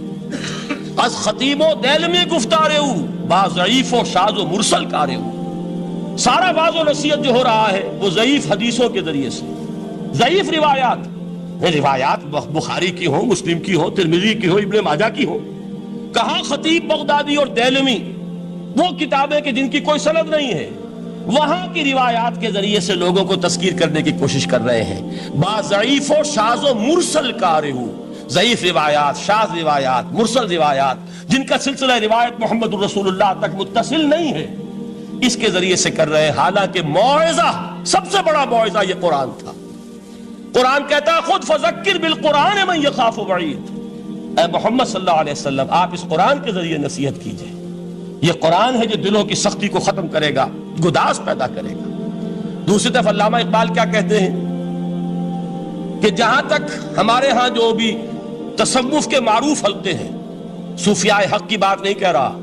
از خطیب و دیلمی گفتارے او با ضعیف و شاذ و مرسل کارے او، سارا واعظ و نصیحت جو ہو رہا ہے وہ ضعیف حدیثوں کے ذریعے سے، ضعیف روایات بخاری کی ہو، مسلم کی ہو، ترمذی کی ہو، ابن ماجہ کی ہو، کہاں خطیب بغدادی اور دیلمی وہ کتابیں کہ جن کی کوئی سند نہیں ہے، وہاں کی روایات کے ذریعے سے لوگوں کو تذکیر کرنے کی کوشش کر رہے ہیں، با ضعیف و شاذ و مرسل کارے ہو، ضعیف روایات، شاذ روایات، مرسل روایات جن کا سلسلہ روایت محمد الرسول اللہ تک متصل نہیں ہے، اس کے ذریعے سے کر رہے ہیں، حالانکہ موعظہ سب سے بڑا موعظہ یہ قرآن تھا۔ قرآن کہتا ہے خود فذکر بالقرآن من یخاف وعید، اے محمد صلی اللہ علیہ وسلم آپ اس قرآن کے ذریعے نصیحت کیجئے، یہ قرآن ہے جو دلوں کی سختی کو ختم کرے گا، گداز پیدا کرے گا۔ دوسری طرف علامہ اقبال کیا کہتے ہیں کہ جہاں تک ہمارے ہاں جو بھی تصوف کے معروف حلقے ہیں، صوفیاء حق کی بات نہیں کہہ رہا،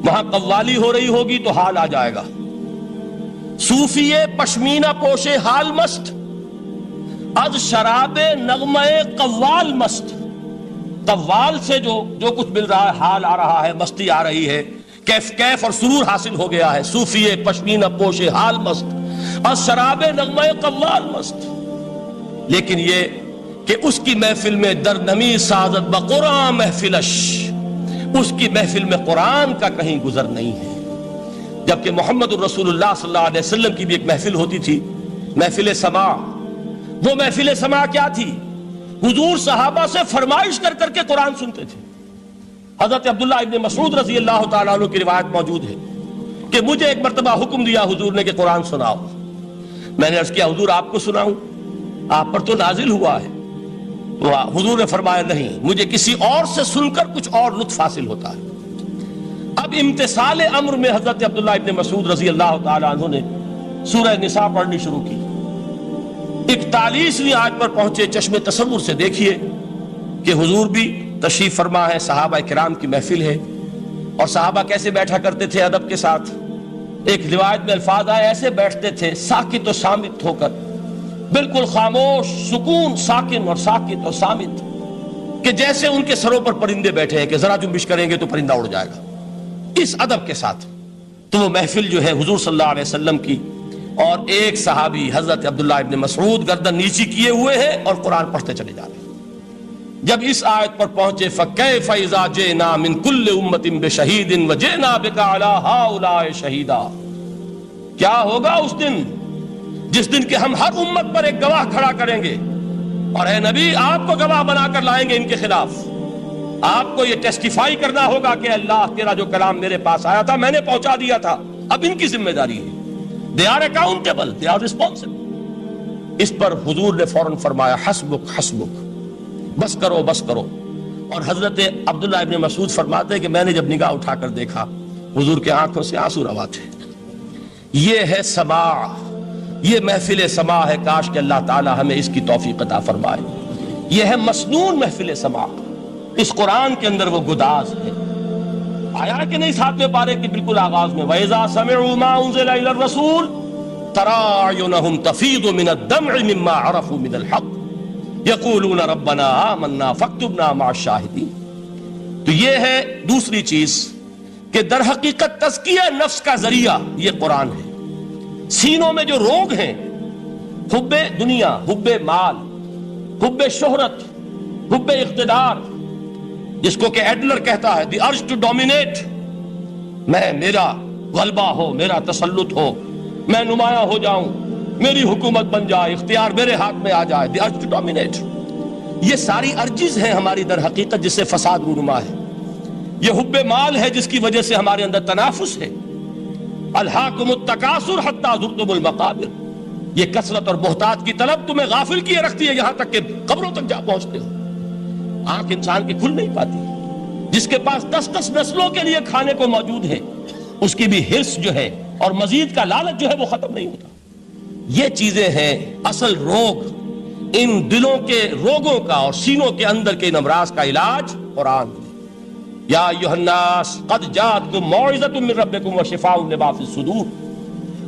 وہاں قوالی ہو رہی ہوگی تو حال آ جائے گا، صوفی پشمینہ پوش حال مست، از شراب نغمہ قوال مست، قوال سے جو کچھ مل رہا ہے، حال آ رہا ہے، مستی آ رہی ہے، کیف اور سرور حاصل ہو گیا ہے، صوفی پشمینہ پوش حال مست، از شراب نغمہ قوال مست، لیکن یہ کہ اس کی محفل میں در نمی سازت بقرآن محفلش، اس کی محفل میں قرآن کا کہیں گزر نہیں ہے، جبکہ محمد الرسول اللہ صلی اللہ علیہ وسلم کی بھی ایک محفل ہوتی تھی، محفل سماع۔ وہ محفل سماع کیا تھی؟ حضور صحابہ سے فرمائش کر کر کے قرآن سنتے تھے۔ حضرت عبداللہ ابن مسعود رضی اللہ تعالیٰ عنہ کی روایت موجود ہے کہ مجھے ایک مرتبہ حکم دیا حضور نے کہ قرآن سناؤ، میں نے عرض کیا حضور آپ کو سناؤں، آپ پر تو نازل ہوا ہے، تو حضور نے فرمایا نہیں، مجھے کسی اور سے سن کر کچھ اور لطف حاصل ہوتا ہے۔ اب امتثال امر میں حضرت عبداللہ ابن مسعود رضی اللہ تعالیٰ عنہ نے سورہ نساء پڑھنی شروع کی، 41ویں آیت پر پہنچے، چشم تصور سے دیکھیے کہ حضور بھی تشریف فرما ہے، صحابہ کرام کی محفل ہے، اور صحابہ کیسے بیٹھا کرتے تھے ادب کے ساتھ، ایک روایت میں الفاظ آئے ایسے بیٹھتے تھے ساکت و صامت ہو کر، بالکل خاموش، سکون، ساکن اور ساکت اور صامت، کہ جیسے ان کے سروں پر پرندے بیٹھے ہیں کہ ذرا جنبش کریں گے تو پرندہ اڑ جائے گا، اس ادب کے ساتھ۔ تو وہ محفل جو ہے حضور صلی اللہ علیہ وسلم کی، اور ایک صحابی حضرت عبداللہ ابن مسعود گردن نیچی کیے ہوئے ہیں اور قرآن پڑھتے چلے جا رہے ہیں۔ جب اس آیت پر پہنچے فَكَيْفَ إِذَا جِئْنَا مِن كُلِّ أُمَّةٍ بِشَهِيدٍ وَجِئْنَا بِكَ عَلَى هَؤُلَاءِ شَهِيدًا، کیا ہوگا اس دن جس دن کہ ہم ہر امت پر ایک گواہ کھڑا کریں گے، اور اے نبی آپ کو گواہ بنا کر لائیں گے ان کے خلاف، آپ کو یہ ٹیسٹیفائی کرنا ہوگا کہ اللہ تیرا جو کلام میرے پاس آیا تھا میں نے پہنچا دیا تھا، اب ان کی ذمہ داری ہے، they are accountable, they are responsible۔ اس پر حضور نے فوراً فرمایا حسبک حسبک، بس کرو بس کرو۔ اور حضرت عبداللہ ابن مسعود فرماتے ہیں کہ میں نے جب نگاہ اٹھا کر دیکھا حضور کے آنکھوں سے آنسو روا تھے۔ یہ ہے سماع، یہ محفل سماع ہے، کاش کہ اللہ تعالی ہمیں اس کی توفیق عطا فرمائے۔ یہ ہے مسنون محفل سماع، اس قرآن کے اندر وہ گداز ہے۔ آیا کہ نہیں 7ویں پارے کی بالکل آغاز میں وَإِذَا سَمِعُوا مَا أُنزِلَ إِلَى الرَّسُولِ تَرَىٰ أَعْيُنَهُمْ تَفِيضُ مِنَ الدَّمْعِ مِمَّا عَرَفُوا مِنَ الْحَقِّ يَقُولُونَ رَبَّنَا آمَنَّا فَاكْتُبْنَا مَعَ الشَّاهِدِينَ۔ تو یہ ہے دوسری چیز کہ در حقیقت تزکیہ نفس کا ذریعہ یہ قرآن ہے۔ سینوں میں جو روگ ہیں، حب دنیا، حب مال، حب شہرت، حب اقتدار، جس کو کہ ایڈلر کہتا ہے دی ارج ٹو ڈومینیٹ، میرا غلبہ ہو، میرا تسلط ہو، میں نمایاں ہو جاؤں، میری حکومت بن جائے، اختیار میرے ہاتھ میں آ جائے، دی ارج ٹو ڈومینیٹ، یہ ساری ارجز ہیں ہماری در حقیقت جس سے فساد رونما ہے۔ یہ حب مال ہے جس کی وجہ سے ہمارے اندر تنافس ہے۔ الہاکم التکاثر حتی زرتم المقابر، یہ کثرت اور بہتات کی طلب تمہیں غافل کیے رکھتی ہے، یہاں تک کہ قبروں تک جا پہنچتے ہو، آنکھ انسان کی کھل نہیں پاتی۔ جس کے پاس 10 نسلوں کے لیے کھانے کو موجود ہے، اس کی بھی ہرس جو ہے اور مزید کا لالچ جو ہے وہ ختم نہیں ہوتا۔ یہ چیزیں ہیں اصل روگ، ان دلوں کے روگوں کا اور سینوں کے اندر کے ان امراض کا علاج قرآن۔ یا ایھا الناس قد جاءتکم موعظۃ من ربکم وشفاء لما فی الصدور۔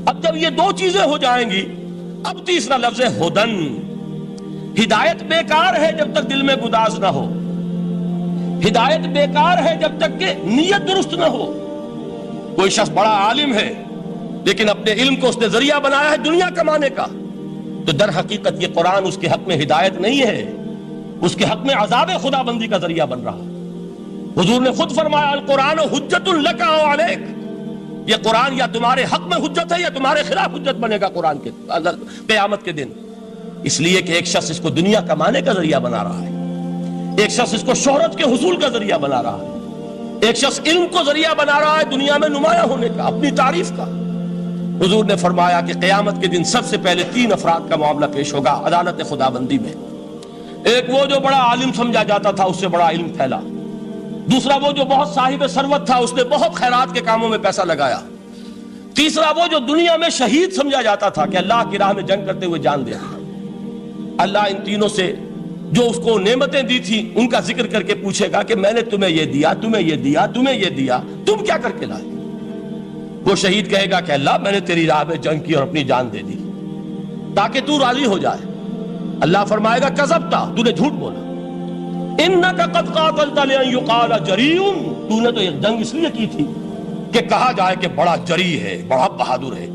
اب جب یہ دو چیزیں ہو جائیں گی، اب تیسرا لفظ ہے ہدن۔ ہدایت بیکار ہے جب تک دل میں گداز نہ ہو، ہدایت بیکار ہے جب تک کہ نیت درست نہ ہو۔ کوئی شخص بڑا عالم ہے لیکن اپنے علم کو اس نے ذریعہ بنایا ہے دنیا کمانے کا، تو در حقیقت یہ قرآن اس کے حق میں ہدایت نہیں ہے، اس کے حق میں عذاب خدا بندی کا ذریعہ بن رہا۔ حضور نے خود فرمایا القرآن حجت لک او علیک، یہ قرآن یا تمہارے حق میں حجت ہے یا تمہارے خلاف حجت بنے گا قرآن کے قیامت کے دن۔ اس لیے کہ ایک شخص اس کو دنیا کمانے کا ذریعہ بنا رہا ہے، ایک شخص اس کو شہرت کے حصول کا ذریعہ بنا رہا ہے، ایک شخص علم کو ذریعہ بنا رہا ہے دنیا میں نمایاں ہونے کا، اپنی تعریف کا۔ حضور نے فرمایا کہ قیامت کے دن سب سے پہلے 3 افراد کا معاملہ پیش ہوگا عدالت خداوندی میں۔ ایک وہ جو بڑا عالم سمجھا جاتا تھا، اس سے بڑا علم پھیلا۔ دوسرا وہ جو بہت صاحب ثروت تھا، اس نے بہت خیرات کے کاموں میں پیسہ لگایا۔ تیسرا وہ جو دنیا میں شہید سمجھا جاتا تھا کہ اللہ کی راہ میں جنگ کرتے ہوئے جان دیا۔ اللہ ان تینوں سے جو اس کو نعمتیں دی تھی ان کا ذکر کر کے پوچھے گا کہ میں نے تمہیں یہ دیا، تمہیں یہ دیا، تمہیں یہ دیا، تم کیا کر کے لائے؟ وہ شہید کہے گا کہ اللہ میں نے تیری راہ میں جنگ کی اور اپنی جان دے دی تاکہ تو راضی ہو جائے۔ اللہ فرمائے گا کذبت، تو نے جھوٹ بولا، انک قد قاتلت لان یقال جریء، تو نے تو یہ جنگ اس لیے کی تھی کہ کہا جائے کہ بڑا جری ہے، بڑا بہادر ہے۔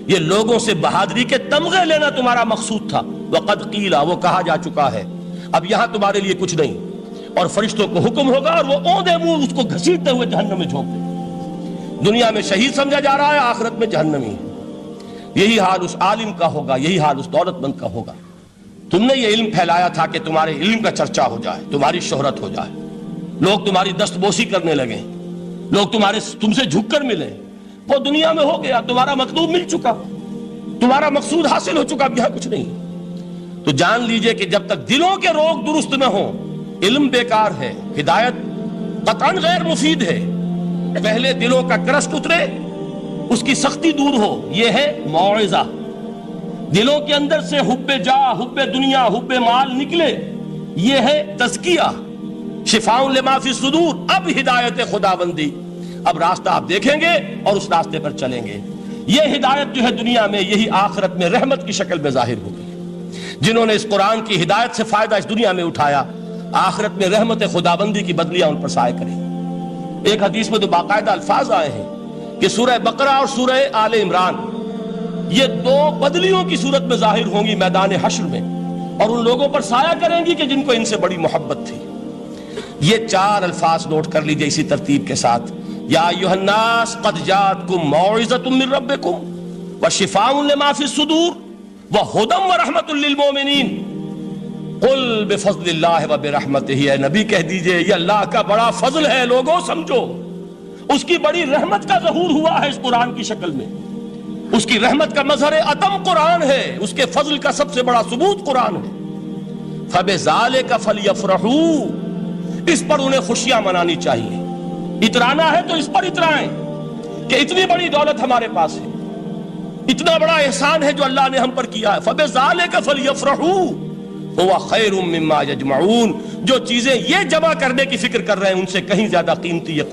یہ لوگوں سے بہادری کے تمغے لینا تمہارا مقصود تھا۔ وقد قیل، وہ کہا جا چکا ہے، اب یہاں تمہارے لیے کچھ نہیں۔ اور فرشتوں کو حکم ہوگا اور وہ اوندے منہ اس کو گھسیٹتے ہوئے جہنم میں جھونک دیں۔ دنیا میں شہید سمجھا جا رہا ہے، آخرت میں جہنمی ہے۔ یہی حال اس عالم کا ہوگا، یہی حال اس دولت مند کا ہوگا۔ تم نے یہ علم پھیلایا تھا کہ تمہارے علم کا چرچا ہو جائے، تمہاری شہرت ہو جائے، لوگ تمہاری دست بوسی کرنے لگیں، لوگ تم سے جھک کر ملیں۔ وہ دنیا میں ہو گیا، تمہارا مطلوب مل چکا، تمہارا مقصود حاصل ہو چکا، اب یہاں کچھ نہیں۔ تو جان لیجئے کہ جب تک دلوں کے روگ درست نہ ہوں، علم بیکار ہے، ہدایت قطعاً غیر مفید ہے۔ پہلے دلوں کا کرشٹ اترے، اس کی سختی دور ہو، یہ ہے موعظہ۔ دلوں کے اندر سے حب جاہ، حب دنیا، حب مال نکلے، یہ ہے تزکیہ، شفاء لما فی الصدور۔ اب ہدایت خداوندی، اب راستہ آپ دیکھیں گے اور اس راستے پر چلیں گے۔ یہ ہدایت جو ہے دنیا میں، یہی آخرت میں رحمت کی شکل میں ظاہر ہوگی۔ جنہوں نے اس قرآن کی ہدایت سے فائدہ اس دنیا میں اٹھایا، آخرت میں رحمت خداوندی کی بدلیاں ان پر سائے کریں۔ ایک حدیث میں تو باقاعدہ الفاظ آئے ہیں کہ سورہ بقرہ اور سورہ آل عمران یہ 2 بدلیوں کی صورت میں ظاہر ہوں گی میدان حشر میں، اور ان لوگوں پر سایہ کریں گی کہ جن کو ان سے بڑی محبت تھی۔ یہ 4 الفاظ نوٹ کر لیجئے اسی ترتیب کے ساتھ۔ یا ایھا الناس قد جاءتکم موعظۃ من ربکم وشفاء لما فی الصدور وہدی ورحمۃ للمؤمنین۔ قل بفضل اللہ وبرحمتہ، اے نبی کہہ دیجئے یہ اللہ کا بڑا فضل ہے، لوگوں سمجھو، اس کی بڑی رحمت کا ظہور ہوا ہے اس قرآن کی شکل میں، اس کی رحمت کا مظہر عدم قرآن ہے، اس کے فضل کا سب سے بڑا ثبوت قرآن ہے۔ فبذالک فلیفرحوا، اس پر انہیں خوشیاں منانی چاہیے۔ اترانا ہے تو اس پر اترائیں کہ اتنی بڑی دولت ہمارے پاس ہے، اتنا بڑا احسان ہے جو اللہ نے ہم پر کیا ہے۔ فبذالک فلیفرحوا هو خیر مما یجمعون، جو چیزیں یہ جمع کرنے کی فکر کر رہے ہیں ان سے کہیں زیادہ قیمتی یہ